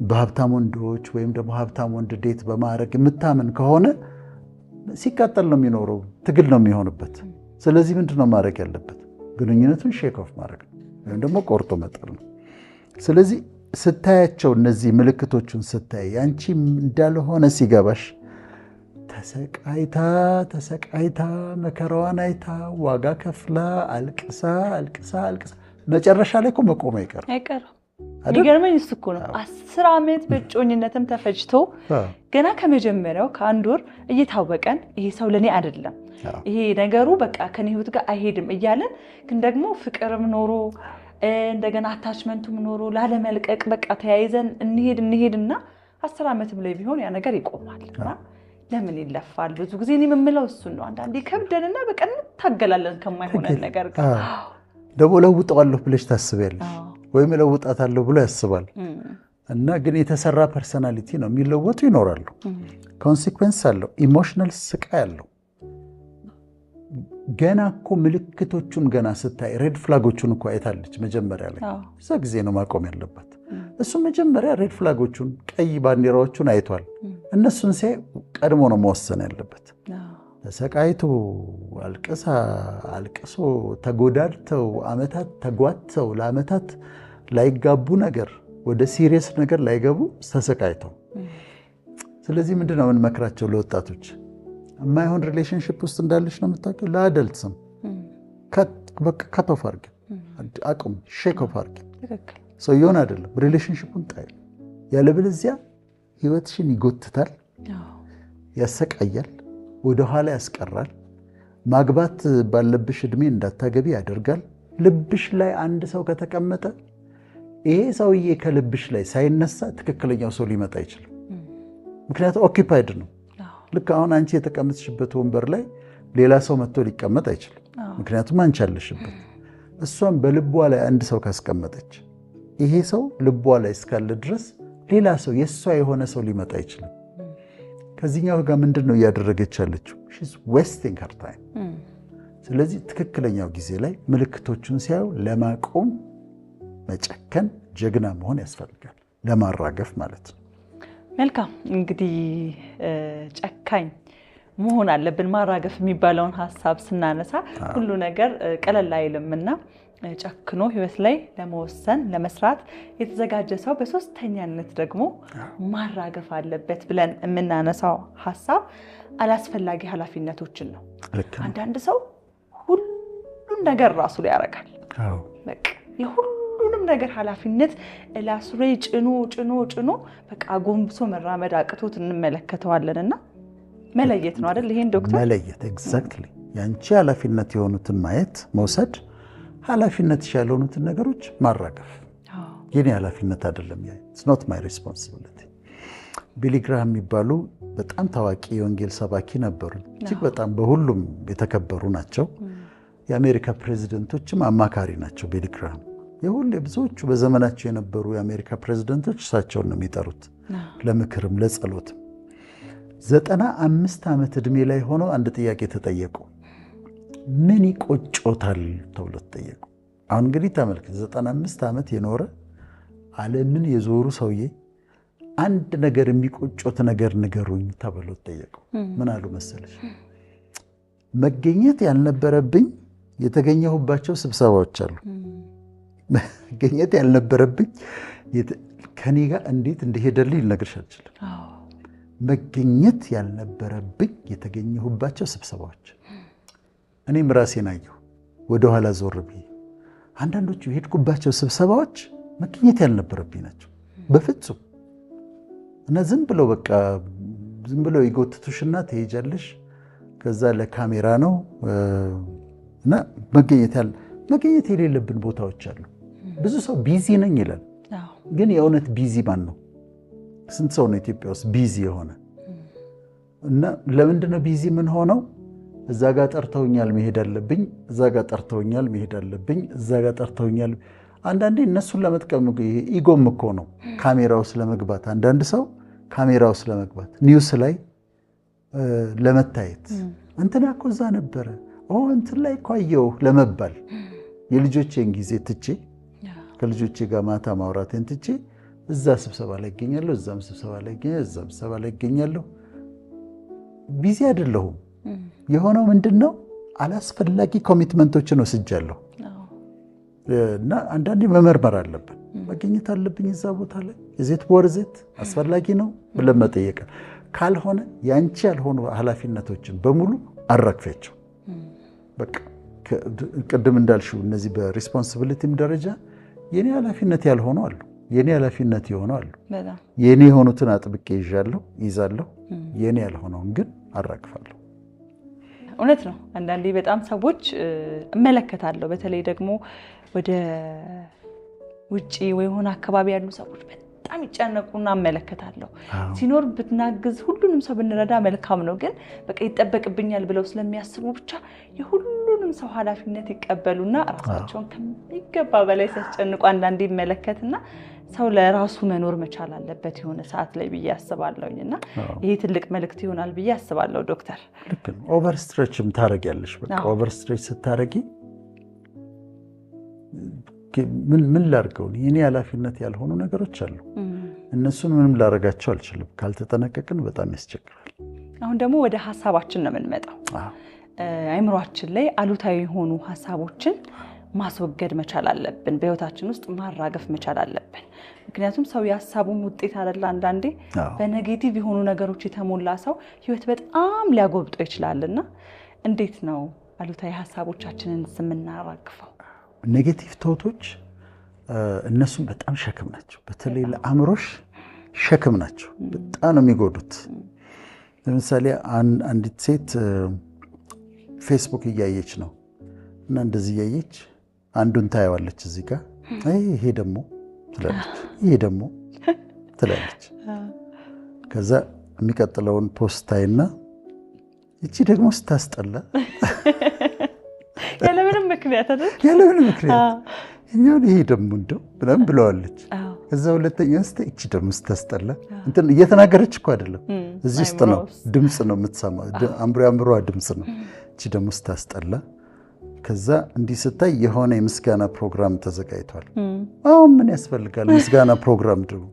በሀብታም ወንዶች ወይም ደግሞ ሀብታም ወንድ ዴት በማድረግ የምታምን ከሆነ ሲቃጠል ነው የሚኖረው ትግል ነው የሚሆንበት ስለዚህ ምንድነው ማድረግ ያለበት ግንኙነቱን ሼክ ኦፍ ማድረግ ወይም ደግሞ ቆርጦ መጣል ነው ስለዚህ ስታያቸው እነዚህ ምልክቶቹን ስታይ ያንቺ እንዳልሆነ ሲገባሽ ተሰቃይታ መከራዋን አይታ ዋጋ ከፍላ አልቅሳ መጨረሻ ላይ እኮ መቆም አይቀርም ይገርመኝ እሱ እኮ ነው 10 ዓመት በጮኝነትም ተፈጅቶ ገና ከመጀመሪያው ከአንድ ወር እየታወቀን ይሄ ሰው ለኔ አይደለም ይሄ ነገሩ በቃ ከኔ ህይወት ጋር አይሄድም እያለን ግን ደግሞ ፍቅርም ኖሮ እንደገና አታችመንቱም ኖሮ ላለመልቀቅ በቃ ተያይዘን እንሄድና 10 ዓመትም ላይ ቢሆን ያ ነገር ይቆማልና ለምን ይለፋል ብዙ ጊዜ እኔ የምለው እሱ ነው አንዳንዴ ከብደንና በቃ እንታገላለን ከማይሆነ ነገር ጋር ደግሞ ለውጣለሁ ብለሽ ታስቢያለሽ ወይም ለውጣታለሁ ብሎ ያስባል እና ግን የተሰራ ፐርሰናሊቲ ነው የሚለወጡ ይኖራሉ ኮንሲኩዌንስ አለው ኢሞሽናል ስቃይ አለው ገና እኮ ምልክቶቹን ገና ስታይ ሬድ ፍላጎቹን እኮ አይታለች መጀመሪያ ላይ እዛ ጊዜ ነው ማቆም ያለባት እሱ መጀመሪያ ሬድ ፍላጎቹን ቀይ ባንዲራዎቹን አይቷል እነሱን ሲያይ ቀድሞ ነው መወሰን ያለበት ተሰቃይቶ አልቅሶ ተጎዳድተው አመታት ተጓተው ለአመታት ላይጋቡ ነገር ወደ ሲሪየስ ነገር ላይገቡ ተሰቃይተው ስለዚህ ምንድነው እንመክራቸው ለወጣቶች የማይሆን ሪሌሽንሺፕ ውስጥ እንዳለሽ ነው የምታውቂው ለአደልትስም ከት ኦፍ አድርጊ አቁም ሼክ ኦፍ አድርጊ ሰው ይሆን አይደለም ሪሌሽንሺፑን ጣይ ያለበለዚያ ህይወትሽን ይጎትታል ያሰቃያል ወደ ኋላ ያስቀራል ማግባት ባለብሽ እድሜ እንዳታገቢ ያደርጋል ልብሽ ላይ አንድ ሰው ከተቀመጠ ይሄ ሰውዬ ከልብሽ ላይ ሳይነሳ ትክክለኛው ሰው ሊመጣ ይችላል ምክንያቱም ኦኪፓይድ ነው ልክ አሁን አንቺ የተቀመጥሽበት ወንበር ላይ ሌላ ሰው መጥቶ ሊቀመጥ አይችልም ምክንያቱም አንቺ አለሽበት እሷም በልቧ ላይ አንድ ሰው ካስቀመጠች ይሄ ሰው ልቧ ላይ እስካለ ድረስ ሌላ ሰው የሷ የሆነ ሰው ሊመጣ ይችላል ከዚህኛው ጋር ምንድነው ያደረገች ያለችው she's wasting her time ስለዚህ ትክክለኛው ጊዜ ላይ ምልክቶቹን ሲያዩ ለማቆም መጨከን ጀግና መሆን ያስፈልጋል ለማራገፍ ማለት ነው መልካም እንግዲህ ጨካኝ መሆን አለብን ማራገፍ የሚባለውን ሐሳብ ስናነሳ ሁሉ ነገር ቀለል አይልምና ጨክኖ ህይወት ላይ ለመወሰን ለመስራት የተዘጋጀ ሰው በሶስተኛነት ደግሞ ማራገፍ አለበት ብለን የምናነሳው ሐሳብ አላስፈላጊ ኃላፊነቶችን ነው አንዳንድ ሰው ሁሉን ነገር ራሱ ላይ ያረጋል በቃ የሁሉንም ነገር ኃላፊነት ላስሬ ጭኖ በቃ ጎንብሶ መራመድ አቅቶት እንመለከተዋለንና መለየት ነው አይደል ይሄን ዶክተር መለየት ኤግዛክትሊ ያንቺ ኃላፊነት የሆኑትን ማየት መውሰድ ኃላፊነት ያልሆኑትን ነገሮች ማራገፍ የኔ ኃላፊነት አይደለም ያ it's not my responsibility ቢሊ ግራሃም የሚባሉ በጣም ታዋቂ የወንጌል ሰባኪ ነበሩ እጅግ በጣም በሁሉም የተከበሩ ናቸው የአሜሪካ ፕሬዝዳንቶችም አማካሪ ናቸው ቢሊ ግራሃም የሁሉ ብዙዎቹ በዘመናቸው የነበሩ የአሜሪካ ፕሬዝዳንቶች እሳቸውን ነው የሚጠሩት ለምክርም ለጸሎትም 95 ዓመት እድሜ ላይ ሆኖ አንድ ጥያቄ ተጠየቁ ምን ይቆጮታል ተብሎ ተጠየቁ አሁን እንግዲህ ተመልከት 95 ዓመት የኖረ ዓለምን የዞሩ ሰውዬ አንድ ነገር የሚቆጮት ነገር ንገሩኝ ተብሎ ተጠየቁ ምን አሉ መሰለሽ መገኘት ያልነበረብኝ የተገኘሁባቸው ስብሰባዎች አሉ መገኘት ያልነበረብኝ ከኔ ጋር እንዴት እንደሄደልኝ ልነግርሽ አልችልም መገኘት ያልነበረብኝ የተገኘሁባቸው ስብሰባዎች እኔም ራሴን አየሁ ወደ ኋላ ዞር ብዬ አንዳንዶቹ ሄድኩባቸው ስብሰባዎች መገኘት ያልነበረብኝ ናቸው በፍጹም እና ዝም ብለው ይጎትቱሽና ትሄጃለሽ ከዛ ለካሜራ ነው እና መገኘት የሌለብን ቦታዎች አሉ ብዙ ሰው ቢዚ ነኝ ይላል ግን የእውነት ቢዚ ማን ነው ስንት ሰው ነው ኢትዮጵያ ውስጥ ቢዚ የሆነ እና ለምንድነው ቢዚ ምን ሆነው እዛ ጋር ጠርተውኛል መሄድ አለብኝ እዛ ጋር ጠርተውኛል መሄድ አለብኝ እዛ ጋር ጠርተውኛል አንዳንዴ እነሱን ለመጥቀም ኢጎም እኮ ነው ካሜራው ስለመግባት አንዳንድ ሰው ካሜራው ስለመግባት ኒውስ ላይ ለመታየት እንትና እኮ እዛ ነበረ እንትን ላይ እኮ አየሁ ለመባል የልጆቼን ጊዜ ትቼ ከልጆቼ ጋር ማታ ማውራቴን ትቼ እዛ ስብሰባ ላይ እገኛለሁ እዛም ስብሰባ ላይ እገኛለሁ እዛም ስብሰባ ላይ እገኛለሁ ቢዚ አይደለሁም የሆነው ምንድነው አላስፈላጊ ኮሚትመንቶችን ወስጃለሁ እና አንዳንዴ መመርመር አለብን መገኘት አለብኝ እዛ ቦታ ላይ እዚት ወርዘት አስፈላጊ ነው ብለን መጠየቅ ካልሆነ ያንቺ ያልሆኑ ኃላፊነቶችን በሙሉ አራግፈቸው በቃ ቅድም እንዳልሽው እነዚህ በሪስፖንሲቢሊቲም ደረጃ የኔ ኃላፊነት ያልሆኑ አሉ የኔ ኃላፊነት የሆነው አሉ የኔ የሆኑትን አጥብቄ ይዛለሁ የኔ ያልሆነውን ግን አራግፋለሁ እውነት ነው አንዳንዴ በጣም ሰዎች እመለከታለሁ በተለይ ደግሞ ወደ ውጪ ወይ ሆነ አካባቢ ያሉ ሰዎች በጣም ይጨነቁና እመለከታለሁ ሲኖር ብትናግዝ ሁሉንም ሰው ብንረዳ መልካም ነው ግን በቃ ይጠበቅብኛል ብለው ስለሚያስቡ ብቻ የሁሉንም ሰው ኃላፊነት ይቀበሉና ራሳቸውን ከሚገባ በላይ ሲያስጨንቁ አንዳንዴ ይመለከትና ሰው ለራሱ መኖር መቻል አለበት የሆነ ሰዓት ላይ ብዬ አስባለሁኝና ይሄ ትልቅ መልእክት ይሆናል ብዬ አስባለሁ ዶክተር ልክ ነው ኦቨር ስትሬችም ታረጊያለሽ በቃ ኦቨር ስትሬች ስታረጊ ምን ላርገው የኔ ኃላፊነት ያልሆኑ ነገሮች አሉ እነሱን ምንም ላረጋቸው አልችልም ካልተጠነቀቅን በጣም ያስቸግራል አሁን ደግሞ ወደ ሐሳባችን ነው የምንመጣው አይምሮአችን ላይ አሉታዊ የሆኑ ሐሳቦችን ማስወገድ መቻል አለብን በህይወታችን ውስጥ ማራገፍ መቻል አለብን ምክንያቱም ሰው ያሳቡን ውጤት አይደል አንዳንዴ በኔጌቲቭ የሆኑ ነገሮች የተሞላ ሰው ህይወት በጣም ሊያጎብጦ ይችላልና እንዴት ነው አሉታዊ ሐሳቦቻችንን ስምናራግፈው ኔጌቲቭ ቶቶች እነሱም በጣም ሸክም ናቸው በተለይ ለአእምሮሽ ሸክም ናቸው በጣም ነው የሚጎዱት ለምሳሌ አንዲት ሴት ፌስቡክ እያየች ነው እና እንደዚህ እያየች አንዱን ታያዋለች እዚህ ጋር ይሄ ደግሞ ትላለች ከዛ የሚቀጥለውን ፖስት ታይና እቺ ደግሞ ስታስጠላ ያለምንም ምክንያት ይሄ ደግሞ እንደው ብለዋለች ከዛ ሁለተኛ እቺ ደግሞ ስታስጠላ እንትን እየተናገረች እኮ አይደለም እዚህ ውስጥ ነው ድምጽ ነው የምትሰማው አምብሮ ድምጽ ነው እቺ ደግሞ ስታስጠላ ከዛ እንዲህ ስታይ የሆነ የምስጋና ፕሮግራም ተዘጋጅቷል አሁን ምን ያስፈልጋል ምስጋና ፕሮግራም ደግሞ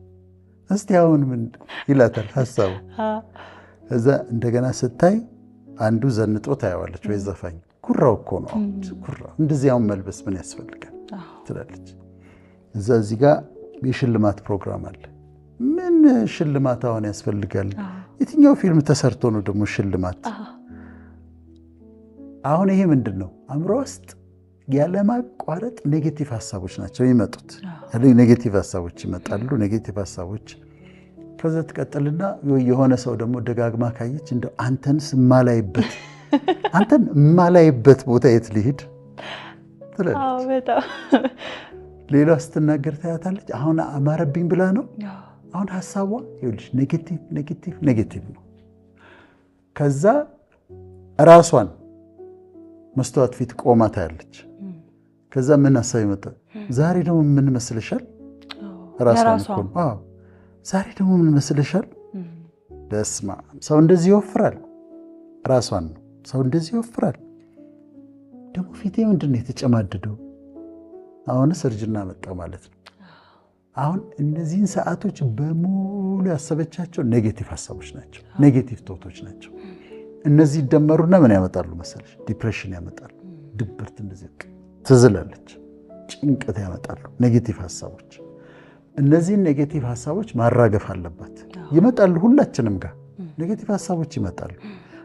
እስቲ አሁን ምን ይላታል ሐሳቡ ከዛ እንደገና ስታይ አንዱ ዘንጦ ታያዋለች ወይ ዘፋኝ ኩራው እኮ ነው ኩራው እንደዚህ አሁን መልበስ ምን ያስፈልጋል ትላለች እዚህ ጋር የሽልማት ፕሮግራም አለ ምን ሽልማት አሁን ያስፈልጋል የትኛው ፊልም ተሰርቶ ነው ደግሞ ሽልማት አሁን ይሄ ምንድነው አእምሮ ውስጥ ያለማቋረጥ ኔጌቲቭ ሐሳቦች ናቸው የሚመጡት ኔጌቲቭ ሐሳቦች ይመጣሉ ኔጌቲቭ ሐሳቦች ከዛ ተቀጥልና የሆነ ሰው ደግሞ ደጋግማ ካየች እንደው አንተንስ ማላይበት ቦታ የት ልሂድ ትላለች በጣም ሌላው ስትናገር ታያታለች አሁን አማረብኝ ብላ ነው አሁን ሐሳቧ ይኸውልሽ ኔጌቲቭ ነው ከዛ ራሷን መስተዋት ፊት ቆማ ታያለች ከዛ ምን ሐሳብ ይመጣ ዛሬ ደግሞ ምን መስለሻል ራሷን ዛሬ ደግሞ ምን መስለሻል በስማ ሰው እንደዚህ ይወፍራል ራሷን ነው ሰው እንደዚህ ይወፍራል ደግሞ ፊቴ ምንድነው የተጨማደደው አሁን ሰርጅና መጣ ማለት ነው አሁን እነዚህን ሰዓቶች በሙሉ ያሰበቻቸው ኔጌቲቭ ሐሳቦች ናቸው ኔጌቲቭ ቶቶች ናቸው እነዚህ ይደመሩና ምን ያመጣሉ መሰለሽ ዲፕሬሽን ያመጣሉ ድብርት እንደዚህ ትዝላለች ጭንቀት ያመጣሉ ኔጌቲቭ ሐሳቦች እነዚህን ኔጌቲቭ ሐሳቦች ማራገፍ አለባት ይመጣሉ ሁላችንም ጋር ኔጌቲቭ ሐሳቦች ይመጣሉ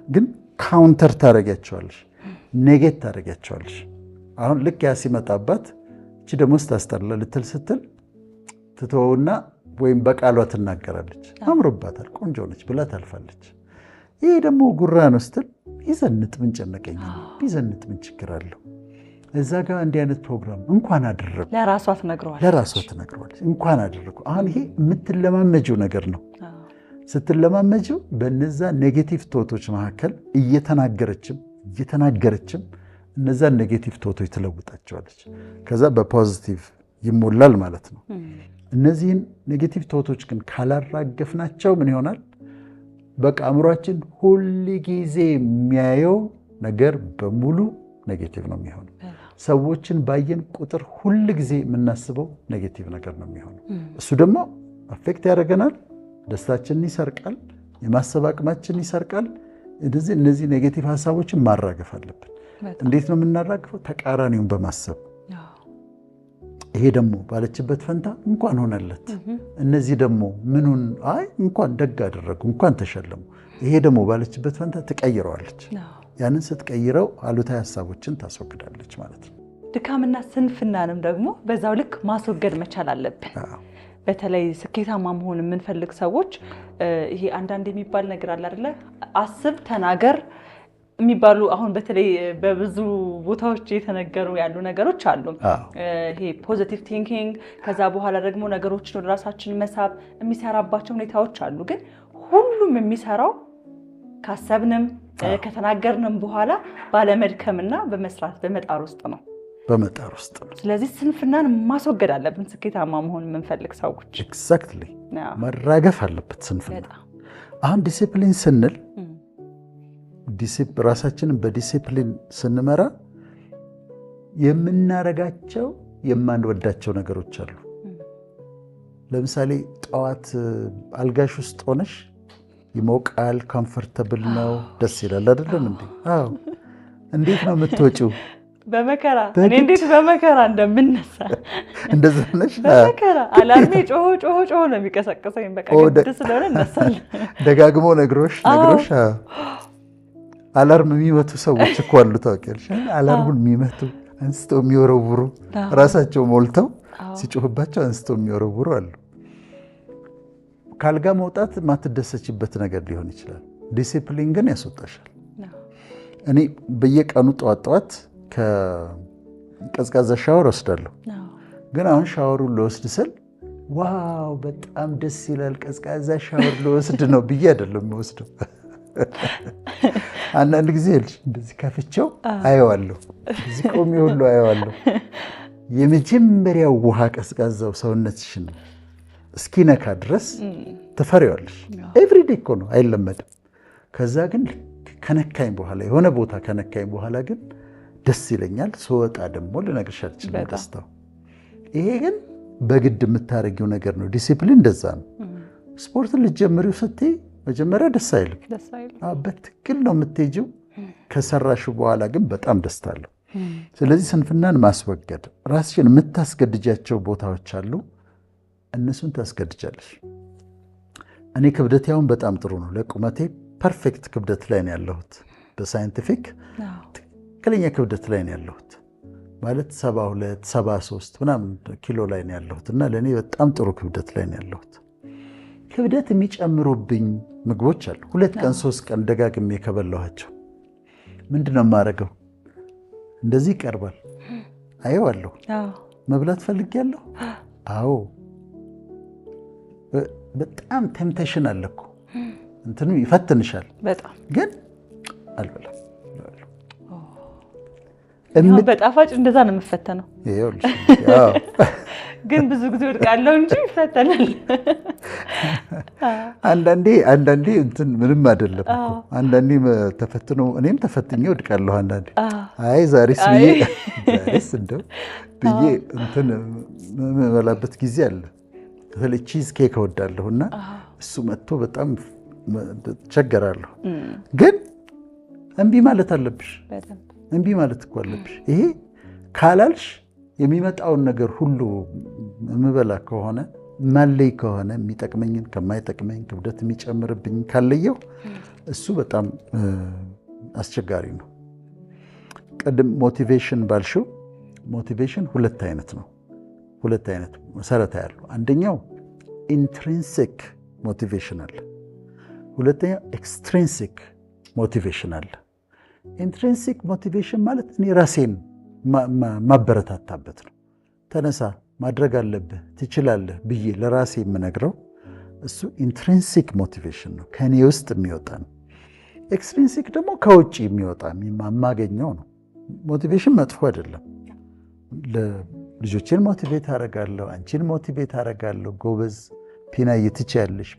ግን ካውንተር ታረጋቸዋለሽ ኔጌት ታረጋቸዋለሽ አሁን ልክ ያ ሲመጣባት እቺ ደግሞ ስታስጠላ ልትል ስትል ትተውና ወይም በቃሏ ትናገራለች አምሮባታል ቆንጆ ነች ብላ ታልፋለች ይሄ ደግሞ ጉራ ነው ስትል ይዘንጥ ምን ጨነቀኝ ይዘንጥ ምን ችግር አለው እዛ ጋር እንዲህ አይነት ፕሮግራም እንኳን አደረኩ ለራሷ ትነግረዋለች እንኳን አደረኩ አሁን ይሄ የምትለማመጂው ነገር ነው ስትለማመጂው በነዛ ኔጌቲቭ ቶቶች መካከል እየተናገረችም እነዛ ኔጌቲቭ ቶቶች ትለውጣቸዋለች። ከዛ በፖዚቲቭ ይሞላል ማለት ነው። እነዚህን ኔጌቲቭ ቶቶች ግን ካላራገፍናቸው ምን ይሆናል? በቃ አእምሯችን ሁል ጊዜ የሚያየው ነገር በሙሉ ኔጌቲቭ ነው የሚሆነው። ሰዎችን ባየን ቁጥር ሁል ጊዜ የምናስበው ኔጌቲቭ ነገር ነው የሚሆነው። እሱ ደግሞ አፌክት ያደርገናል፣ ደስታችንን ይሰርቃል፣ የማሰብ አቅማችንን ይሰርቃል። እነዚህ ኔጌቲቭ ሀሳቦችን ማራገፍ አለብን። እንዴት ነው የምናራግፈው? ተቃራኒውን በማሰብ ይሄ ደግሞ ባለችበት ፈንታ እንኳን ሆነለት፣ እነዚህ ደግሞ ምኑን እንኳን ደግ አደረጉ፣ እንኳን ተሸለሙ፣ ይሄ ደግሞ ባለችበት ፈንታ ትቀይረዋለች። ያንን ስትቀይረው አሉታዊ ሀሳቦችን ታስወግዳለች ማለት ነው። ድካምና ስንፍናንም ደግሞ በዛው ልክ ማስወገድ መቻል አለብን። በተለይ ስኬታማ መሆን የምንፈልግ ሰዎች ይሄ አንዳንድ የሚባል ነገር አለ አይደለ? አስብ ተናገር የሚባሉ አሁን በተለይ በብዙ ቦታዎች የተነገሩ ያሉ ነገሮች አሉ። ይሄ ፖዚቲቭ ቲንኪንግ፣ ከዛ በኋላ ደግሞ ነገሮችን ወደ ራሳችን መሳብ የሚሰራባቸው ሁኔታዎች አሉ። ግን ሁሉም የሚሰራው ካሰብንም ከተናገርንም በኋላ ባለመድከምና በመስራት በመጣር ውስጥ ነው። ስለዚህ ስንፍናን ማስወገድ አለብን ስኬታማ መሆን የምንፈልግ ሰዎች። ኤግዛክትሊ መራገፍ አለበት ስንፍና። አሁን ዲሲፕሊን ስንል ራሳችንን በዲሲፕሊን ስንመራ የምናረጋቸው የማንወዳቸው ነገሮች አሉ። ለምሳሌ ጠዋት አልጋሽ ውስጥ ሆነሽ ይሞቃል፣ ኮምፎርታብል ነው፣ ደስ ይላል አይደለም እንዴ? አዎ። እንዴት ነው የምትወጪው? በመከራ እኔ እንዴት በመከራ እንደምነሳ እንደዛ ነሽ። በመከራ አላርሜ ጮሆ ነው የሚቀሰቅሰኝ። በቃ ግድ ስለሆነ እነሳለሁ። ደጋግሞ ነግሮሽ አላርም የሚመቱ ሰዎች እኮ አሉ ታውቂያለሽ። አላርሙን የሚመቱ አንስተው የሚወረውሩ ራሳቸው ሞልተው ሲጮህባቸው አንስተው የሚወረውሩ አሉ። ካልጋ መውጣት ማትደሰችበት ነገር ሊሆን ይችላል። ዲሲፕሊን ግን ያስወጣሻል። እኔ በየቀኑ ጠዋት ከቀዝቃዛ ሻወር ወስዳለሁ። ግን አሁን ሻወሩን ልወስድ ስል ዋው በጣም ደስ ይላል ቀዝቃዛ ሻወር ልወስድ ነው ብዬ አይደለም የምወስደው። አንዳንድ ጊዜ እንደዚህ ከፍቼው አየዋለሁ፣ እዚህ ቆሜ ሁሉ አየዋለሁ። የመጀመሪያው ውሃ ቀዝቃዛው ሰውነትሽን እስኪነካ ድረስ ትፈሪዋለሽ። ኤቭሪዴ እኮ ነው፣ አይለመድም። ከዛ ግን ከነካኝ በኋላ የሆነ ቦታ ከነካኝ በኋላ ግን ደስ ይለኛል። ስወጣ ደግሞ ልነግርሽ አልችልም ደስታው። ይሄ ግን በግድ የምታረጊው ነገር ነው። ዲሲፕሊን እንደዛ ነው። ስፖርትን ልትጀምሪው ስትይ መጀመሪያ ደስ አይልም። በትክክል ነው የምትሄጂው። ከሰራሹ በኋላ ግን በጣም ደስታ አለው። ስለዚህ ስንፍናን ማስወገድ፣ ራስሽን የምታስገድጃቸው ቦታዎች አሉ፣ እነሱን ታስገድጃለሽ። እኔ ክብደት ያውን በጣም ጥሩ ነው። ለቁመቴ ፐርፌክት ክብደት ላይ ነው ያለሁት። በሳይንቲፊክ ትክክለኛ ክብደት ላይ ነው ያለሁት። ማለት 72 73 ምናምን ኪሎ ላይ ነው ያለሁት እና ለእኔ በጣም ጥሩ ክብደት ላይ ነው ያለሁት። ክብደት የሚጨምሩብኝ ምግቦች አሉ። 2 ቀን 3 ቀን ደጋግሜ ከበላኋቸው ምንድነው የማደርገው? እንደዚህ ይቀርባል፣ አየዋለሁ። መብላት ፈልጌያለሁ። አዎ በጣም ቴምፕቴሽን አለ እኮ እንትኑ ይፈትንሻል። በጣም ግን አልበላም። በጣፋጭ እንደዛ ነው የምፈተነው። ግን ብዙ ጊዜ ወድቃለሁ እንጂ ይፈተናል። አንዳንዴ እንትን ምንም አይደለም እኮ አንዳንዴ ተፈትኖ እኔም ተፈትኜ ወድቃለሁ። አንዳንዴ አይ ዛሬስ እንደው ብዬ እንትን የምበላበት ጊዜ አለ። በተለይ ቺዝ ኬክ እወዳለሁና እሱ መጥቶ በጣም ቸገራለሁ። ግን እምቢ ማለት አለብሽ። እምቢ ማለት እኮ አለብሽ። ይሄ ካላልሽ የሚመጣውን ነገር ሁሉ የምበላ ከሆነ ማለይ ከሆነ የሚጠቅመኝን ከማይጠቅመኝ ክብደት የሚጨምርብኝ ካለየው እሱ በጣም አስቸጋሪ ነው። ቀደም ሞቲቬሽን ባልሽው ሞቲቬሽን ሁለት አይነት ነው። ሁለት አይነት መሰረታዊ ያለው፣ አንደኛው ኢንትሪንሲክ ሞቲቬሽን አለ፣ ሁለተኛው ኤክስትሪንሲክ ሞቲቬሽን አለ። ኢንትሪንሲክ ሞቲቬሽን ማለት እኔ ራሴን ማበረታታበት ነው። ተነሳ፣ ማድረግ አለብህ፣ ትችላለህ ብዬ ለራሴ የምነግረው እሱ ኢንትሪንሲክ ሞቲቬሽን ነው፣ ከኔ ውስጥ የሚወጣ ነው። ኤክስትሪንሲክ ደግሞ ከውጭ የሚወጣ የማገኘው ነው። ሞቲቬሽን መጥፎ አይደለም። ልጆችን ሞቲቬት አደርጋለሁ፣ አንቺን ሞቲቬት አደርጋለሁ፣ ጎበዝ ፒና ትችያለሽ፣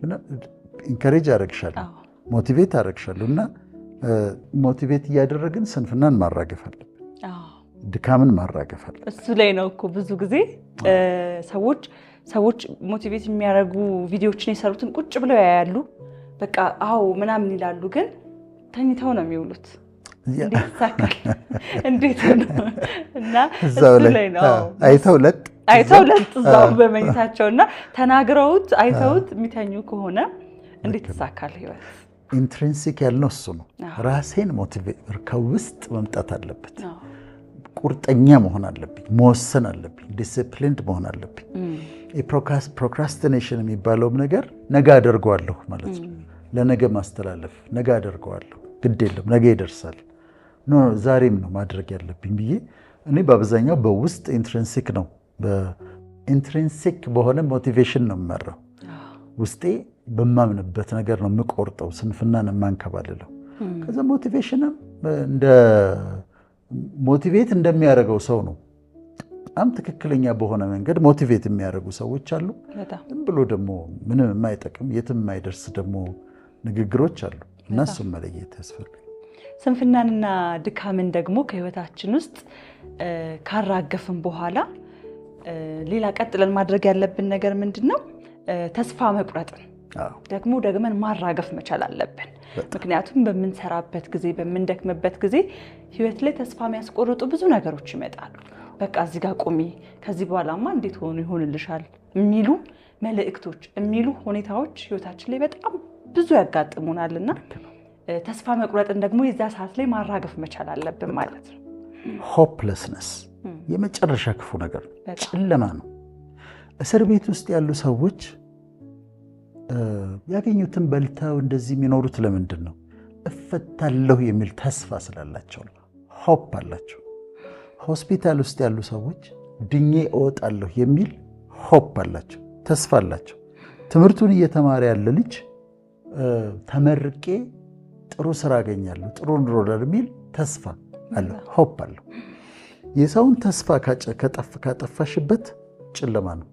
ኢንከሬጅ አደርግሻለሁ፣ ሞቲቬት አደርግሻለሁ። እና ሞቲቬት እያደረግን ስንፍናን ማራገፍ አለብን፣ ድካምን ማራገፍ አለብን። እሱ ላይ ነው እኮ ብዙ ጊዜ ሰዎች ሞቲቬት የሚያደርጉ ቪዲዮዎችን የሰሩትን ቁጭ ብለው ያያሉ፣ በቃ አዎ ምናምን ይላሉ፣ ግን ተኝተው ነው የሚውሉት። እንዴት ይሳካል? እንዴት ነው? እና እሱ ላይ ነው አይተው ለጥ እዛው በመኝታቸውና ተናግረውት አይተውት የሚተኙ ከሆነ እንዴት ይሳካል ህይወት? ኢንትሪንሲክ ያልነው እሱ ነው። ራሴን ሞቲቬት ከውስጥ መምጣት አለበት። ቁርጠኛ መሆን አለብኝ፣ መወሰን አለብኝ፣ ዲሲፕሊንድ መሆን አለብኝ። ፕሮክራስቲኔሽን የሚባለውም ነገር ነገ አደርገዋለሁ ማለት ነው። ለነገ ማስተላለፍ፣ ነገ አደርገዋለሁ፣ ግድ የለም ነገ ይደርሳል፣ ዛሬም ነው ማድረግ ያለብኝ ብዬ እኔ በአብዛኛው በውስጥ ኢንትሪንሲክ ነው፣ በኢንትሪንሲክ በሆነ ሞቲቬሽን ነው የምመራው። ውስጤ በማምንበት ነገር ነው የምቆርጠው፣ ስንፍናን የማንከባልለው። ከዛ ሞቲቬሽንም እንደ ሞቲቬት እንደሚያደርገው ሰው ነው። በጣም ትክክለኛ በሆነ መንገድ ሞቲቬት የሚያደርጉ ሰዎች አሉ። ዝም ብሎ ደግሞ ምንም የማይጠቅም የትም የማይደርስ ደግሞ ንግግሮች አሉ። እና እሱን መለየት ያስፈልጋል። ስንፍናንና ድካምን ደግሞ ከህይወታችን ውስጥ ካራገፍን በኋላ ሌላ ቀጥለን ማድረግ ያለብን ነገር ምንድነው? ተስፋ መቁረጥን ደግሞ ደግመን ማራገፍ መቻል አለብን። ምክንያቱም በምንሰራበት ጊዜ በምንደክምበት ጊዜ ህይወት ላይ ተስፋ የሚያስቆርጡ ብዙ ነገሮች ይመጣሉ። በቃ እዚህ ጋር ቁሚ፣ ከዚህ በኋላማ እንዴት ይሆንልሻል የሚሉ መልእክቶች የሚሉ ሁኔታዎች ህይወታችን ላይ በጣም ብዙ ያጋጥሙናልና ተስፋ መቁረጥን ደግሞ የዛ ሰዓት ላይ ማራገፍ መቻል አለብን ማለት ነው። ሆፕለስነስ የመጨረሻ ክፉ ነገር ጨለማ ነው። እስር ቤት ውስጥ ያሉ ሰዎች ያገኙትን በልተው እንደዚህ የሚኖሩት ለምንድን ነው? እፈታለሁ የሚል ተስፋ ስላላቸው ነው። ሆፕ አላቸው። ሆስፒታል ውስጥ ያሉ ሰዎች ድኜ እወጣለሁ የሚል ሆፕ አላቸው፣ ተስፋ አላቸው። ትምህርቱን እየተማረ ያለ ልጅ ተመርቄ ጥሩ ስራ አገኛለሁ፣ ጥሩ ኑሮ የሚል ተስፋ አለ፣ ሆፕ አለው። የሰውን ተስፋ ካጠፋሽበት ጨለማ ነው።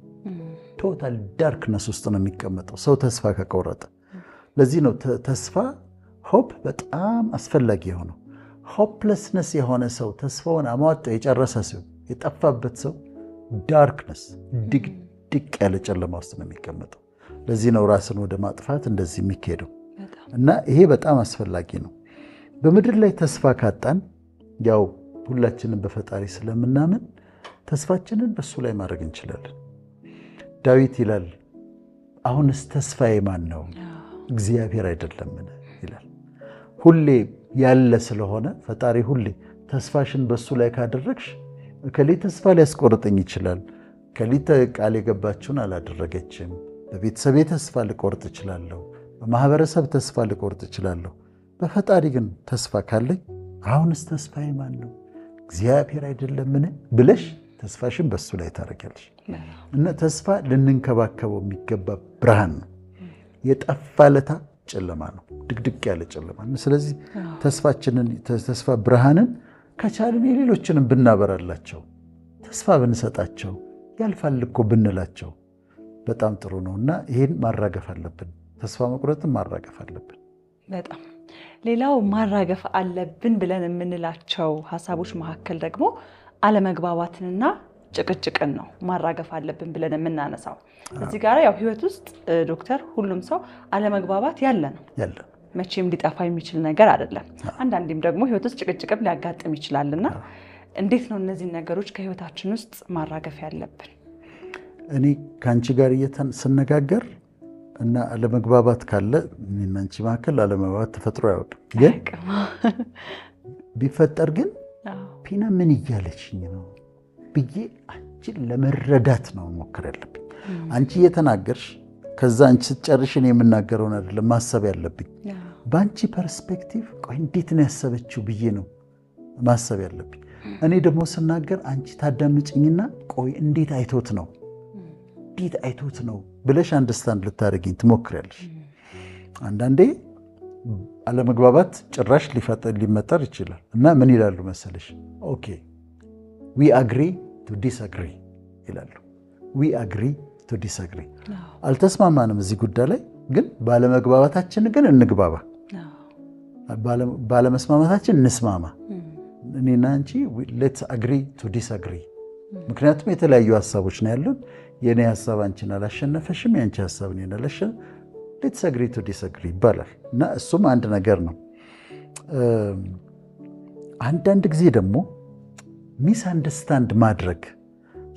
ቶታል ዳርክነስ ውስጥ ነው የሚቀመጠው ሰው ተስፋ ከቆረጠ። ለዚህ ነው ተስፋ ሆፕ በጣም አስፈላጊ የሆነው። ሆፕለስነስ የሆነ ሰው ተስፋውን አሟጦ የጨረሰ ሰው የጠፋበት ሰው ዳርክነስ ድቅድቅ ያለ ጨለማ ውስጥ ነው የሚቀመጠው። ለዚህ ነው ራስን ወደ ማጥፋት እንደዚህ የሚካሄደው። እና ይሄ በጣም አስፈላጊ ነው። በምድር ላይ ተስፋ ካጣን ያው ሁላችንም በፈጣሪ ስለምናምን ተስፋችንን በሱ ላይ ማድረግ እንችላለን። ዳዊት ይላል አሁንስ ተስፋዬ ማን ነው? እግዚአብሔር አይደለምን ይላል። ሁሌ ያለ ስለሆነ ፈጣሪ ሁሌ ተስፋሽን በሱ ላይ ካደረግሽ ከሌ ተስፋ ሊያስቆርጠኝ ይችላል፣ ከሊተ ቃል የገባችውን አላደረገችም፣ በቤተሰቤ ተስፋ ልቆርጥ እችላለሁ፣ በማህበረሰብ ተስፋ ልቆርጥ እችላለሁ። በፈጣሪ ግን ተስፋ ካለኝ አሁንስ ተስፋዬ ማን ነው? እግዚአብሔር አይደለምን ብለሽ ተስፋሽን በሱ ላይ ታደርጊያለሽ። እና ተስፋ ልንንከባከበው የሚገባ ብርሃን ነው። የጠፋ ለታ ጨለማ ነው፣ ድቅድቅ ያለ ጨለማ ነው። ስለዚህ ተስፋ ብርሃንን ከቻልን የሌሎችንም ብናበራላቸው፣ ተስፋ ብንሰጣቸው፣ ያልፋል እኮ ብንላቸው በጣም ጥሩ ነው። እና ይሄን ማራገፍ አለብን። ተስፋ መቁረጥን ማራገፍ አለብን። በጣም ሌላው ማራገፍ አለብን ብለን የምንላቸው ሀሳቦች መካከል ደግሞ አለመግባባትንና ጭቅጭቅን ነው ማራገፍ አለብን ብለን የምናነሳው። እዚህ ጋር ያው ህይወት ውስጥ ዶክተር ሁሉም ሰው አለመግባባት ያለ ነው፣ መቼም ሊጠፋ የሚችል ነገር አይደለም። አንዳንዴም ደግሞ ህይወት ውስጥ ጭቅጭቅም ሊያጋጥም ይችላልና እንዴት ነው እነዚህ ነገሮች ከህይወታችን ውስጥ ማራገፍ ያለብን? እኔ ከአንቺ ጋር ስነጋገር እና አለመግባባት ካለ እኔና አንቺ መካከል አለመግባባት ተፈጥሮ ያውቅ ግን ቢፈጠር ግን ፒና ምን እያለችኝ ነው ብዬ አንቺን ለመረዳት ነው ሞክር ያለብኝ። አንቺ እየተናገርሽ ከዛ አንቺ ስትጨርሽ እኔ የምናገረውን አይደለም ማሰብ ያለብኝ። በአንቺ ፐርስፔክቲቭ ቆይ እንዴት ነው ያሰበችው ብዬ ነው ማሰብ ያለብኝ። እኔ ደግሞ ስናገር አንቺ ታዳምጭኝና ቆይ እንዴት አይቶት ነው እንዴት አይቶት ነው ብለሽ አንደርስታንድ ልታደርጊኝ ትሞክሪያለሽ። አንዳንዴ አለመግባባት ጭራሽ ሊመጣር ይችላል እና ምን ይላሉ መሰለሽ? ኦኬ ዊ አግሪ ቱ ዲስአግሪ ይላሉ። ዊ አግሪ ቱ ዲስአግሪ። አልተስማማንም እዚህ ጉዳይ ላይ ግን ባለመግባባታችን ግን እንግባባ፣ ባለመስማማታችን እንስማማ። እኔና አንቺ ሌትስ አግሪ ቱ ዲስአግሪ። ምክንያቱም የተለያዩ ሀሳቦች ነው ያሉን። የኔ ሀሳብ አንቺን አላሸነፈሽም፣ የአንቺ ሀሳብ እኔን አላሸነፈ። ሌትስ አግሪ ቱ ዲስአግሪ ይባላል እና እሱም አንድ ነገር ነው። አንዳንድ ጊዜ ደግሞ ሚስ አንደርስታንድ ማድረግ፣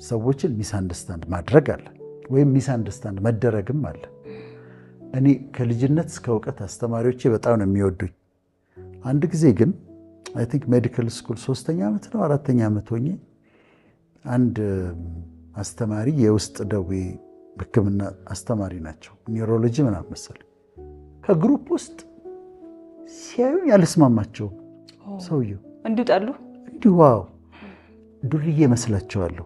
ሰዎችን ሚስ አንደርስታንድ ማድረግ አለ ወይም ሚስ አንደርስታንድ መደረግም አለ። እኔ ከልጅነት እስከ እውቀት አስተማሪዎቼ በጣም ነው የሚወዱኝ። አንድ ጊዜ ግን አይ ቲንክ ሜዲካል ስኩል 3ኛ ዓመት ነው 4ኛ ዓመት ሆኜ አንድ አስተማሪ የውስጥ ደዌ ሕክምና አስተማሪ ናቸው፣ ኒውሮሎጂ ምናምን መሰለኝ። ከግሩፕ ውስጥ ሲያዩኝ ያልስማማቸው ሰውየው እንዲጣሉ እንዲሁ ዋው ዱርዬ መስላቸዋለሁ።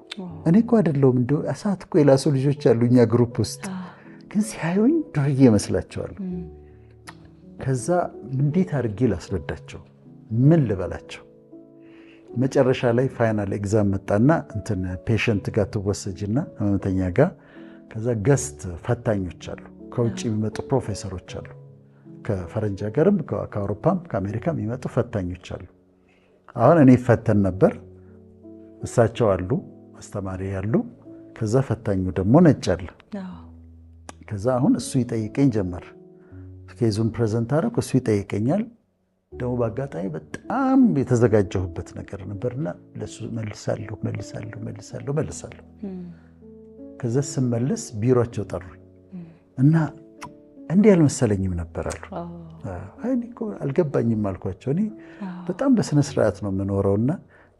እኔ እኮ አይደለሁም እንደው እሳት እኮ የላሱ ልጆች አሉ እኛ ግሩፕ ውስጥ፣ ግን ሲያዩኝ ዱርዬ መስላቸዋለሁ። ከዛ እንዴት አድርጌ ላስረዳቸው? ምን ልበላቸው? መጨረሻ ላይ ፋይናል ኤግዛም መጣና እንትን ፔሸንት ጋር ትወሰጅና ህመምተኛ ጋር፣ ከዛ ገስት ፈታኞች አሉ፣ ከውጭ የሚመጡ ፕሮፌሰሮች አሉ፣ ከፈረንጅ ሀገርም ከአውሮፓም ከአሜሪካም የሚመጡ ፈታኞች አሉ። አሁን እኔ ፈተን ነበር፣ እሳቸው አሉ አስተማሪ ያሉ፣ ከዛ ፈታኙ ደግሞ ነጭ አለ። ከዛ አሁን እሱ ይጠይቀኝ ጀመር። ኬዙን ፕሬዘንት አደረኩ፣ እሱ ይጠይቀኛል። ደግሞ በአጋጣሚ በጣም የተዘጋጀሁበት ነገር ነበርና ለሱ መልሳለሁ። ከዛ ስመለስ ቢሮቸው ጠሩኝ እና እንዲህ አልመሰለኝም ነበር አሉ። አይ እኮ አልገባኝም አልኳቸው። እኔ በጣም በስነ ስርዓት ነው የምኖረውና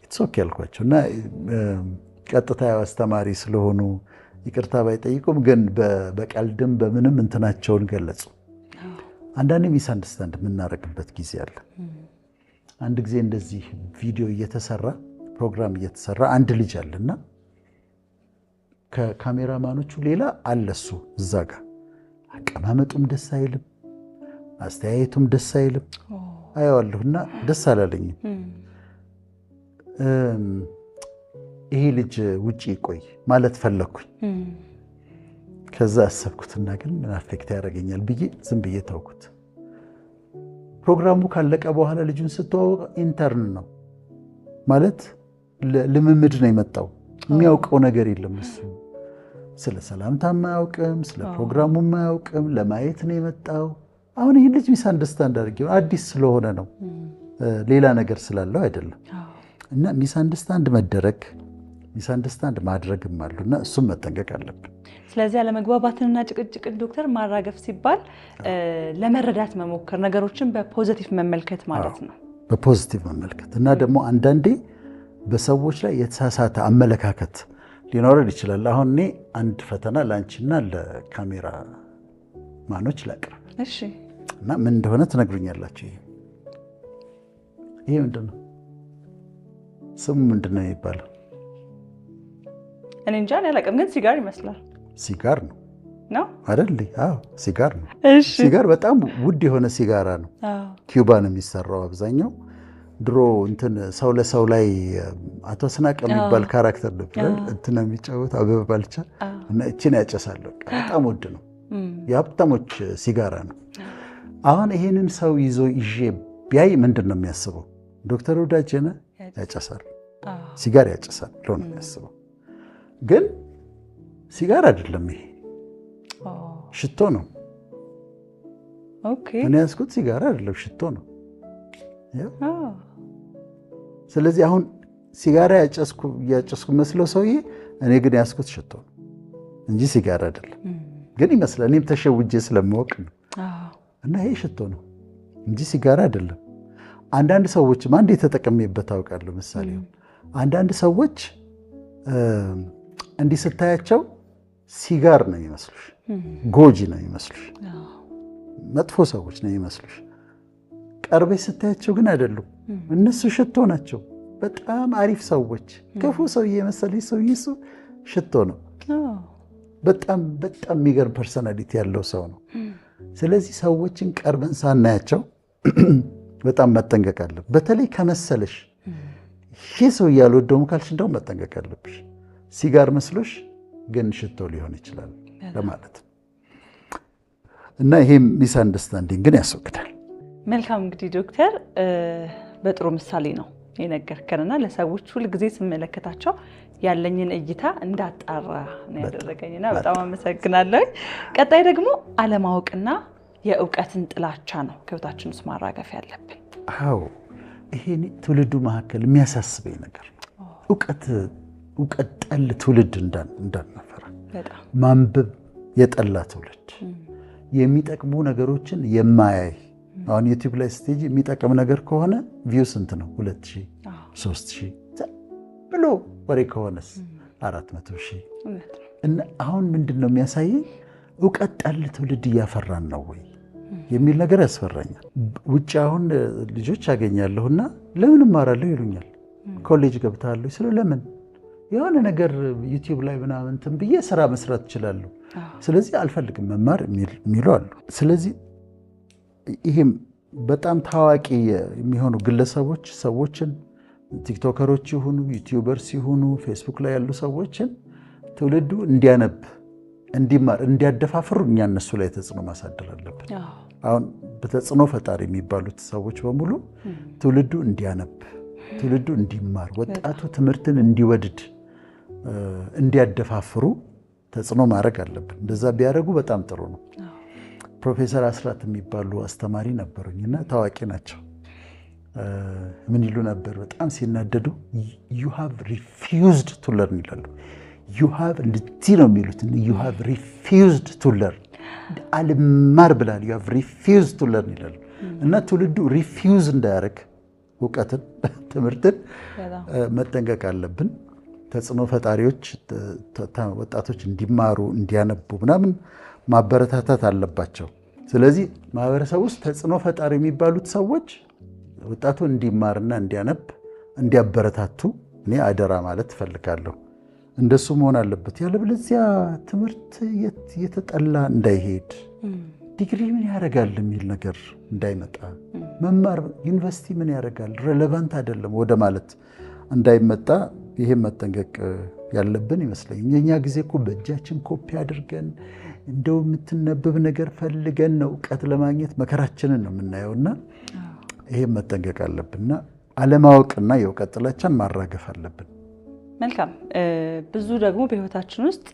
ኢትስ ኦኬ አልኳቸው እና ቀጥታ አስተማሪ ስለሆኑ ይቅርታ ባይጠይቁም ግን በቀልድም በምንም እንትናቸውን ገለጹ። አንዳንዴ ሚስ አንደርስታንድ የምናደርግበት ጊዜ አለ። አንድ ጊዜ እንደዚህ ቪዲዮ እየተሰራ ፕሮግራም እየተሰራ አንድ ልጅ አለና ከካሜራማኖቹ ሌላ አለ እሱ እዛ ጋር። አቀማመጡም ደስ አይልም፣ አስተያየቱም ደስ አይልም። አየዋለሁና ደስ አላለኝም። ይሄ ልጅ ውጪ ቆይ ማለት ፈለኩኝ። ከዛ አሰብኩትና ግን ምን አፌክት ያደርገኛል ብዬ ዝም ብዬ ተውኩት። ፕሮግራሙ ካለቀ በኋላ ልጁን ስተዋወቅ ኢንተርን ነው ማለት ልምምድ ነው የመጣው። የሚያውቀው ነገር የለም እሱ። ስለ ሰላምታም አያውቅም፣ ስለ ፕሮግራሙም አያውቅም። ለማየት ነው የመጣው። አሁን ይህን ልጅ ሚስ አንደርስታንድ አድርጌው አዲስ ስለሆነ ነው፣ ሌላ ነገር ስላለው አይደለም። እና ሚስ አንደርስታንድ መደረግ ሚስ አንደርስታንድ ማድረግም አሉና እሱም መጠንቀቅ አለብን። ስለዚህ አለመግባባትንና ጭቅጭቅን ዶክተር ማራገፍ ሲባል ለመረዳት መሞከር፣ ነገሮችን በፖዚቲቭ መመልከት ማለት ነው። በፖዚቲቭ መመልከት እና ደግሞ አንዳንዴ በሰዎች ላይ የተሳሳተ አመለካከት ሊኖረን ይችላል። አሁን እኔ አንድ ፈተና ላንቺና ለካሜራ ማኖች ላቅርብ። እሺ። እና ምን እንደሆነ ትነግሩኛላችሁ። ይሄ ምንድን ነው? ስሙ ምንድን ነው የሚባለው? እኔ እንጃ አላውቅም፣ ግን ሲጋር ይመስላል። ሲጋር ነው ነው አይደል? አዎ ሲጋር ነው። እሺ። ሲጋር በጣም ውድ የሆነ ሲጋራ ነው። ኪዩባ ነው የሚሰራው አብዛኛው። ድሮ እንትን ሰው ለሰው ላይ አቶ ስናቀ የሚባል ካራክተር ነበር እንትን የሚጫወት አበበ ባልቻ እና እቺን ያጨሳል። በጣም ውድ ነው፣ የሀብታሞች ሲጋራ ነው። አሁን ይሄንን ሰው ይዞ ይዤ ቢያይ ምንድን ነው የሚያስበው? ዶክተር ወዳጄነ ያጨሳል፣ ሲጋር ያጨሳል ብሎ ነው የሚያስበው። ግን ሲጋር አይደለም፣ ይሄ ሽቶ ነው። ኦኬ። እኔ ያስኩት ሲጋር አይደለም፣ ሽቶ ነው። ስለዚህ አሁን ሲጋራ ያጨስኩ መስለው ሰውዬ፣ እኔ ግን ያስኩት ሽቶ ነው እንጂ ሲጋር አይደለም። ግን ይመስላል፣ እኔም ተሸውጄ ስለማወቅ ነው። እና ይሄ ሽቶ ነው እንጂ ሲጋራ አይደለም። አንዳንድ ሰዎችም አንድ የተጠቀመበት አውቃለሁ። ምሳሌ አንዳንድ ሰዎች እንዲህ ስታያቸው ሲጋር ነው የሚመስሉሽ፣ ጎጂ ነው የሚመስሉሽ፣ መጥፎ ሰዎች ነው የሚመስሉሽ። ቀርበሽ ስታያቸው ግን አይደሉም። እነሱ ሽቶ ናቸው። በጣም አሪፍ ሰዎች፣ ክፉ ሰውዬ መሰለሽ ሰውዬ እሱ ሽቶ ነው። በጣም በጣም የሚገርም ፐርሰናሊቲ ያለው ሰው ነው። ስለዚህ ሰዎችን ቀርበን ሳናያቸው በጣም መጠንቀቅ አለብን። በተለይ ከመሰለሽ ይሄ ሰው ያልወደውም ካልሽ እንደውም መጠንቀቅ አለብሽ። ሲጋር መስሎሽ ግን ሽቶ ሊሆን ይችላል ለማለት እና ይሄ ሚስ አንደርስታንዲንግ ግን ያስወግዳል። መልካም እንግዲህ ዶክተር በጥሩ ምሳሌ ነው የነገርከንና ለሰዎች ሁል ጊዜ ስመለከታቸው ያለኝን እይታ እንዳጣራ ነው ያደረገኝና በጣም አመሰግናለሁ። ቀጣይ ደግሞ አለማወቅና የእውቀትን ጥላቻ ነው ከህይወታችን ውስጥ ማራገፍ ያለብን። አዎ ይሄ ትውልዱ መካከል የሚያሳስበኝ ነገር ነው። እውቀት ጠል ትውልድ እንዳናፈራ፣ ማንበብ የጠላ ትውልድ፣ የሚጠቅሙ ነገሮችን የማያይ አሁን ዩቲዩብ ላይ ስቴጅ የሚጠቅም ነገር ከሆነ ቪው ስንት ነው? 2000 3000 ብሎ ወሬ ከሆነስ 400,000 እና አሁን ምንድነው የሚያሳየኝ? እውቀት ጠል ትውልድ እያፈራን ነው ወይ የሚል ነገር ያስፈራኛል። ውጭ አሁን ልጆች ያገኛለሁና ለምን እማራለሁ ይሉኛል። ኮሌጅ ገብታለሁ ስለ ለምን የሆነ ነገር ዩቲዩብ ላይ ምናምን እንትን ብዬ ስራ መስራት እችላለሁ፣ ስለዚህ አልፈልግም መማር የሚሉ አሉ። ስለዚህ ይሄም በጣም ታዋቂ የሚሆኑ ግለሰቦች ሰዎችን ቲክቶከሮች ይሁኑ ዩቲዩበርስ ይሁኑ ፌስቡክ ላይ ያሉ ሰዎችን ትውልዱ እንዲያነብ እንዲማር እንዲያደፋፍሩ እኛ እነሱ ላይ ተጽዕኖ ማሳደር አለብን። አሁን በተጽዕኖ ፈጣሪ የሚባሉት ሰዎች በሙሉ ትውልዱ እንዲያነብ ትውልዱ እንዲማር ወጣቱ ትምህርትን እንዲወድድ እንዲያደፋፍሩ ተጽዕኖ ማድረግ አለብን። እንደዛ ቢያደርጉ በጣም ጥሩ ነው። ፕሮፌሰር አስራት የሚባሉ አስተማሪ ነበሩኝና ታዋቂ ናቸው። ምን ይሉ ነበር በጣም ሲናደዱ? you have refused to learn ይላሉ። you have እንደዚህ ነው የሚሉት። you have refused to learn አልማር ብላል። you have refused to learn ይላሉ። እና ትውልዱ ሪፊውዝ እንዳያደርግ እውቀትን ትምህርትን መጠንቀቅ አለብን። ተጽዕኖ ፈጣሪዎች ወጣቶች እንዲማሩ እንዲያነቡ ምናምን ማበረታታት አለባቸው። ስለዚህ ማህበረሰብ ውስጥ ተጽዕኖ ፈጣሪ የሚባሉት ሰዎች ወጣቱ እንዲማርና እንዲያነብ እንዲያበረታቱ እኔ አደራ ማለት እፈልጋለሁ። እንደሱ መሆን አለበት። ያለበለዚያ ትምህርት የተጠላ እንዳይሄድ ዲግሪ ምን ያደርጋል የሚል ነገር እንዳይመጣ መማር ዩኒቨርሲቲ ምን ያደርጋል ሬሌቫንት አይደለም ወደ ማለት እንዳይመጣ ይሄን መጠንቀቅ ያለብን ይመስለኛል። የኛ ጊዜ እኮ በእጃችን ኮፒ አድርገን እንደው የምትነበብ ነገር ፈልገን ነው እውቀት ለማግኘት መከራችንን ነው የምናየውና ይሄን መጠንቀቅ አለብንና አለማወቅና የእውቀት ጥላቻን ማራገፍ አለብን። መልካም ብዙ ደግሞ በህይወታችን ውስጥ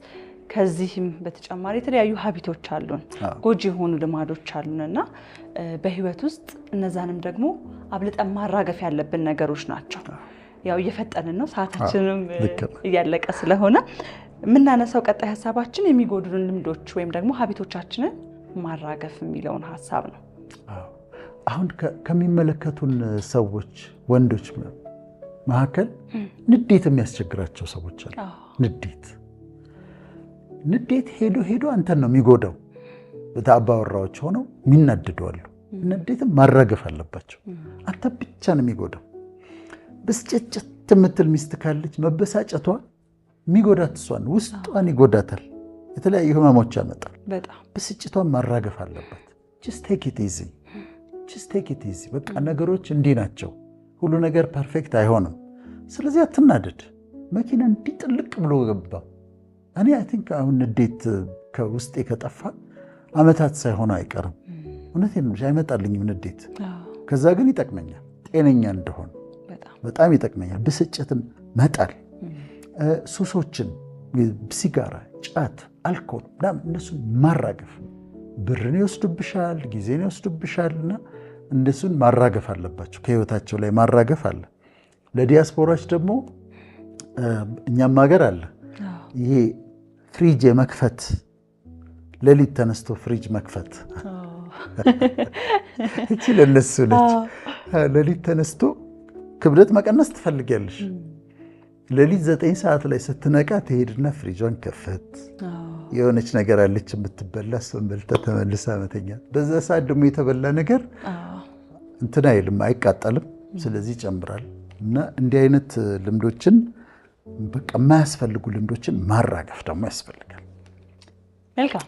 ከዚህም በተጨማሪ የተለያዩ ሀቢቶች አሉን፣ ጎጂ የሆኑ ልማዶች አሉንና በህይወት ውስጥ እነዛንም ደግሞ አብልጠን ማራገፍ ያለብን ነገሮች ናቸው። ያው እየፈጠንን ነው ሰዓታችንም እያለቀ ስለሆነ የምናነሳው ቀጣይ ሐሳባችን የሚጎዱን ልምዶች ወይም ደግሞ ሀቢቶቻችንን ማራገፍ የሚለውን ሐሳብ ነው። አሁን ከሚመለከቱን ሰዎች ወንዶች መካከል ንዴት የሚያስቸግራቸው ሰዎች አሉ። ንዴት ሄዶ አንተን ነው የሚጎዳው። በታባወራዎች ሆነው የሚናደዱ አሉ። ንዴትም ማራገፍ አለባቸው። አንተ ብቻ ነው የሚጎዳው። ብስጭት የምትል ሚስት ካለች መበሳጨቷ የሚጎዳት እሷን ውስጧን ይጎዳታል። የተለያዩ ህመሞች ያመጣል። ብስጭቷን ማራገፍ አለባት። just take it easy በቃ ነገሮች እንዲህ ናቸው። ሁሉ ነገር ፐርፌክት አይሆንም። ስለዚህ አትናደድ። መኪና እንዲህ ጥልቅ ብሎ ገባ። እኔ አይ ቲንክ አሁን ንዴት ከውስጤ ከጠፋ አመታት ሳይሆን አይቀርም። እውነቴን ነው አይመጣልኝም ንዴት። ከዛ ግን ይጠቅመኛል ጤነኛ እንደሆነ በጣም ይጠቅመኛል። ብስጭትን መጣል፣ ሱሶችን፣ ሲጋራ፣ ጫት፣ አልኮል እነሱን ማራገፍ ብርን ይወስዱብሻል፣ ጊዜን ይወስዱብሻልና እነሱን ማራገፍ አለባቸው። ከህይወታቸው ላይ ማራገፍ አለ። ለዲያስፖራዎች ደግሞ እኛም ሀገር አለ ይሄ ፍሪጅ የመክፈት ሌሊት ተነስቶ ፍሪጅ መክፈት እቺ ለነሱ ነች። ሌሊት ተነስቶ ክብደት መቀነስ ትፈልጊያለሽ። ሌሊት 9 ሰዓት ላይ ስትነቃ ትሄድና ፍሪጇን ከፈት የሆነች ነገር አለች የምትበላ ሰንበልተ ተመልሳ መተኛ። በዛ ሰዓት ደግሞ የተበላ ነገር እንትና አይልም አይቃጠልም፣ ስለዚህ ይጨምራል። እና እንዲህ አይነት ልምዶችን በቃ የማያስፈልጉ ልምዶችን ማራገፍ ደግሞ ያስፈልጋል። መልካም።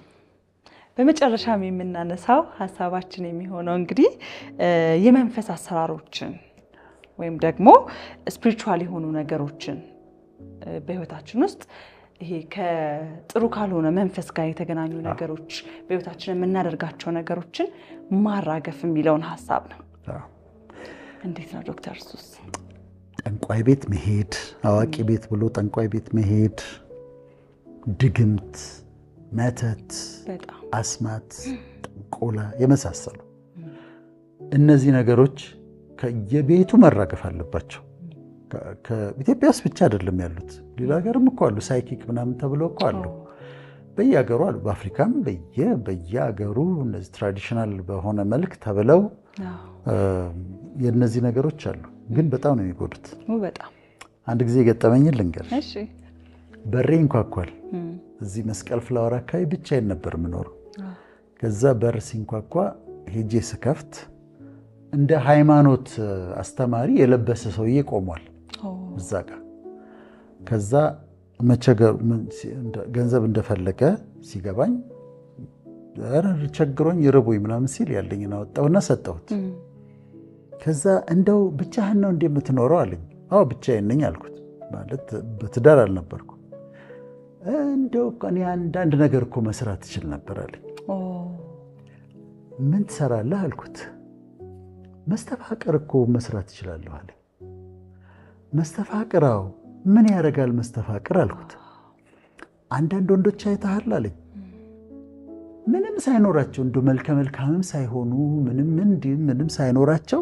በመጨረሻም የምናነሳው ሀሳባችን የሚሆነው እንግዲህ የመንፈስ አሰራሮችን ወይም ደግሞ ስፒሪቹዋል የሆኑ ነገሮችን በህይወታችን ውስጥ ይሄ ከጥሩ ካልሆነ መንፈስ ጋር የተገናኙ ነገሮች በህይወታችን የምናደርጋቸው ነገሮችን ማራገፍ የሚለውን ሀሳብ ነው። እንዴት ነው ዶክተር? እሱስ ጠንቋይ ቤት መሄድ፣ አዋቂ ቤት ብሎ ጠንቋይ ቤት መሄድ፣ ድግምት፣ መተት፣ አስማት፣ ጥንቆላ የመሳሰሉ እነዚህ ነገሮች ከየቤቱ መራገፍ አለባቸው። ከኢትዮጵያ ውስጥ ብቻ አይደለም ያሉት፣ ሌላ ሀገርም እኮ አሉ። ሳይኪክ ምናምን ተብለው እኮ አሉ፣ በየሀገሩ አሉ። በአፍሪካም በየሀገሩ እነዚህ ትራዲሽናል በሆነ መልክ ተብለው የነዚህ ነገሮች አሉ። ግን በጣም ነው የሚጎዱት። በጣም አንድ ጊዜ ገጠመኝን ልንገር። በሬ እንኳኳል። እዚህ መስቀል ፍላወር አካባቢ ብቻዬን ነበር የምኖረው። ከዛ በር ሲንኳኳ ሄጄ ስከፍት እንደ ሃይማኖት አስተማሪ የለበሰ ሰውዬ ቆሟል እዛ ጋር። ከዛ ገንዘብ እንደፈለገ ሲገባኝ ቸግሮኝ ይርቦኝ ምናምን ሲል ያለኝን አወጣውና ሰጠሁት። ከዛ እንደው ብቻህን ነው እንደምትኖረው አለኝ። አዎ ብቻዬን ነኝ አልኩት። ማለት በትዳር አልነበርኩም። እንደው እኔ አንዳንድ ነገር እኮ መስራት እችል ነበር አለኝ። ምን ትሰራለህ አልኩት። መስተፋቅር እኮ መስራት እችላለሁ አለኝ። መስተፋቅር? አዎ። ምን ያደርጋል መስተፋቅር አልኩት። አንዳንድ ወንዶች አይተሃል አለኝ። ምንም ሳይኖራቸው እንደው መልከ መልካምም ሳይሆኑ ምንም ሳይኖራቸው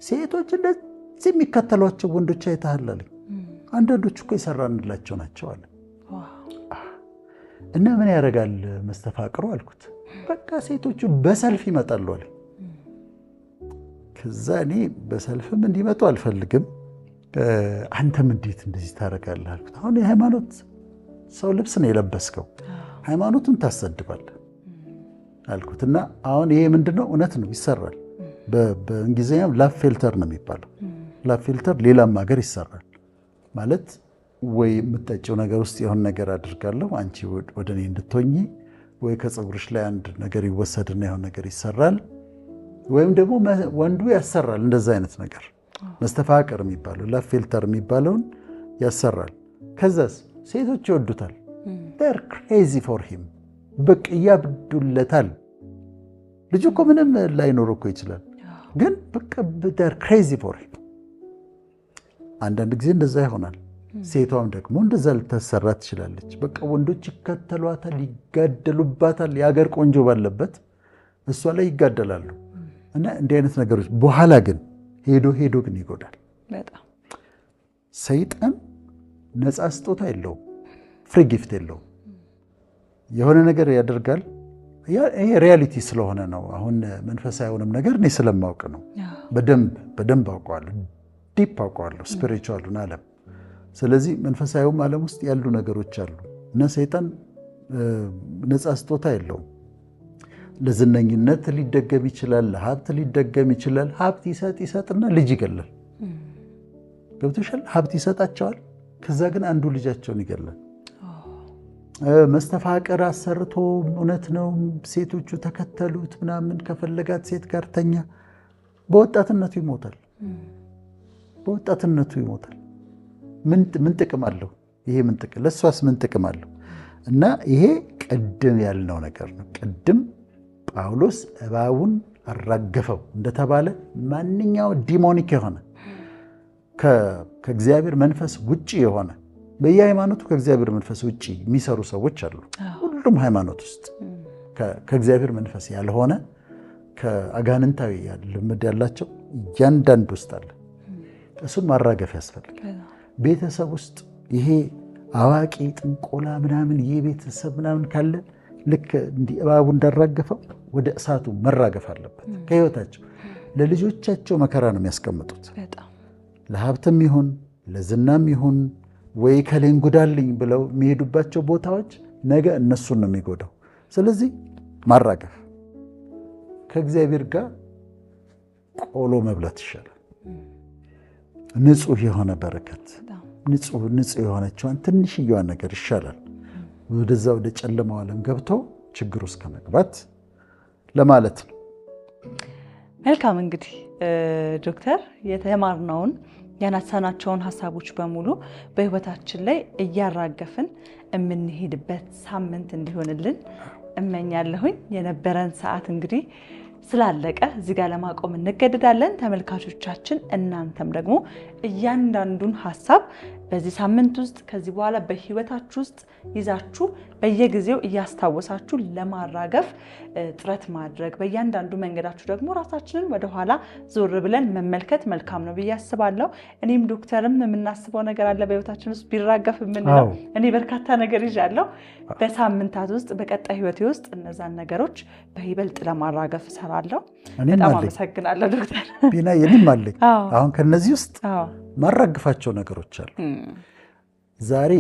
ሴቶች እንደዚህ የሚከተሏቸው ወንዶች አይተሃል አለኝ። አንዳንዶቹ እኮ የሰራንላቸው ናቸው አለ። እና ምን ያደርጋል መስተፋቅሩ አልኩት። በቃ ሴቶቹ በሰልፍ ይመጣሉ አለኝ። ከዛ እኔ በሰልፍም እንዲመጡ አልፈልግም፣ አንተም እንዴት እንደዚህ ታደርጋለህ አልኩት። አሁን የሃይማኖት ሰው ልብስ ነው የለበስከው፣ ሃይማኖቱን ታሰድባለህ አልኩት። እና አሁን ይሄ ምንድነው? እውነት ነው ይሰራል። በእንግሊዝኛም ላቭ ፊልተር ነው የሚባለው። ላቭ ፊልተር ሌላም ሀገር ይሰራል። ማለት ወይ የምትጠጪው ነገር ውስጥ የሆነ ነገር አድርጋለሁ አንቺ ወደ እኔ እንድትሆኚ፣ ወይ ከፀጉርሽ ላይ አንድ ነገር ይወሰድና የሆነ ነገር ይሰራል፣ ወይም ደግሞ ወንዱ ያሰራል። እንደዛ አይነት ነገር መስተፋቅር የሚባለው ላቭ ፊልተር የሚባለውን ያሰራል። ከዛስ ሴቶች ይወዱታል። they're crazy for him። በቃ ያብዱለታል። ልጁ እኮ ምንም ላይኖር እኮ ይችላል፣ ግን በቃ they're crazy for him። አንዳንድ ጊዜ እንደዛ ይሆናል። ሴቷም ደግሞ እንደዛ ልታሰራ ትችላለች። በቃ ወንዶች ይከተሏታል፣ ይጋደሉባታል። የሀገር ቆንጆ ባለበት እሷ ላይ ይጋደላሉ። እና እንዲህ አይነት ነገሮች በኋላ ግን ሄዶ ግን ይጎዳል። በጣም ሰይጣን ነፃ ስጦታ የለውም፣ ፍሪ ጊፍት የለውም። የሆነ ነገር ያደርጋል። ይሄ ሪያሊቲ ስለሆነ ነው። አሁን መንፈሳዊውንም ነገር እኔ ስለማውቅ ነው። በደንብ አውቀዋለሁ፣ ዲፕ አውቀዋለሁ ስፒሪቹዋሉን ዓለም። ስለዚህ መንፈሳዊውም ዓለም ውስጥ ያሉ ነገሮች አሉ እና ሰይጣን ነፃ ስጦታ የለውም። ለዝነኝነት ሊደገም ይችላል፣ ለሀብት ሊደገም ይችላል። ሀብት ይሰጥና ልጅ ይገላል። ገብቶሻል? ሀብት ይሰጣቸዋል፣ ከዛ ግን አንዱ ልጃቸውን ይገላል። መስተፋቅር አሰርቶ እውነት ነው ሴቶቹ ተከተሉት ምናምን፣ ከፈለጋት ሴት ጋር ተኛ፣ በወጣትነቱ ይሞታል። ምን ጥቅም አለው? ይሄ ምን ጥቅም ለሷስ ምን ጥቅም አለው? እና ይሄ ቅድም ያልነው ነገር ነው። ቅድም ጳውሎስ እባቡን አራገፈው እንደተባለ ማንኛውም ዲሞኒክ የሆነ ከእግዚአብሔር መንፈስ ውጪ የሆነ በየሃይማኖቱ ከእግዚአብሔር መንፈስ ውጪ የሚሰሩ ሰዎች አሉ። ሁሉም ሃይማኖት ውስጥ ከእግዚአብሔር መንፈስ ያልሆነ ከአጋንንታዊ ልምድ ያላቸው እያንዳንዱ ውስጥ አለ። እሱን ማራገፍ ያስፈልጋል። ቤተሰብ ውስጥ ይሄ አዋቂ ጥንቆላ ምናምን የቤተሰብ ምናምን ካለ ልክ እንዲህ እባቡ እንዳራገፈው ወደ እሳቱ መራገፍ አለበት። ከህይወታቸው ለልጆቻቸው መከራ ነው የሚያስቀምጡት። ለሀብትም ይሁን ለዝናም ይሁን ወይ ከሌን ጉዳልኝ ብለው የሚሄዱባቸው ቦታዎች ነገ እነሱን ነው የሚጎዳው። ስለዚህ ማራገፍ፣ ከእግዚአብሔር ጋር ቆሎ መብላት ይሻላል። ንጹህ የሆነ በረከት፣ ንጹህ የሆነችዋን ትንሽየዋን ነገር ይሻላል። ወደዛ ወደ ጨለማው ዓለም ገብቶ ችግር ውስጥ ከመግባት ለማለት ነው። መልካም እንግዲህ ዶክተር የተማርነውን ያነሳናቸውን ሀሳቦች በሙሉ በህይወታችን ላይ እያራገፍን የምንሄድበት ሳምንት እንዲሆንልን እመኛለሁኝ። የነበረን ሰዓት እንግዲህ ስላለቀ እዚህ ጋር ለማቆም እንገደዳለን። ተመልካቾቻችን እናንተም ደግሞ እያንዳንዱን ሀሳብ በዚህ ሳምንት ውስጥ ከዚህ በኋላ በህይወታችሁ ውስጥ ይዛችሁ በየጊዜው እያስታወሳችሁ ለማራገፍ ጥረት ማድረግ፣ በእያንዳንዱ መንገዳችሁ ደግሞ ራሳችንን ወደኋላ ዞር ብለን መመልከት መልካም ነው ብዬ አስባለሁ። እኔም ዶክተርም የምናስበው ነገር አለ በህይወታችን ውስጥ ቢራገፍ የምንለው። እኔ በርካታ ነገር ይዣለሁ። በሳምንታት ውስጥ በቀጣይ ህይወቴ ውስጥ እነዛን ነገሮች በይበልጥ ለማራገፍ እሰራለሁ። በጣም አመሰግናለሁ ዶክተር ቢና። የኔም አለኝ አሁን ከነዚህ ውስጥ ማራግፋቸው ነገሮች አሉ። ዛሬ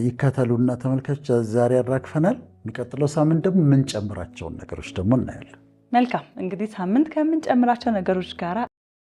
ይከተሉና ተመልካቾች፣ ዛሬ ያራግፈናል። የሚቀጥለው ሳምንት ደግሞ የምንጨምራቸውን ነገሮች ደግሞ እናያለን። መልካም እንግዲህ ሳምንት ከምንጨምራቸው ነገሮች ጋር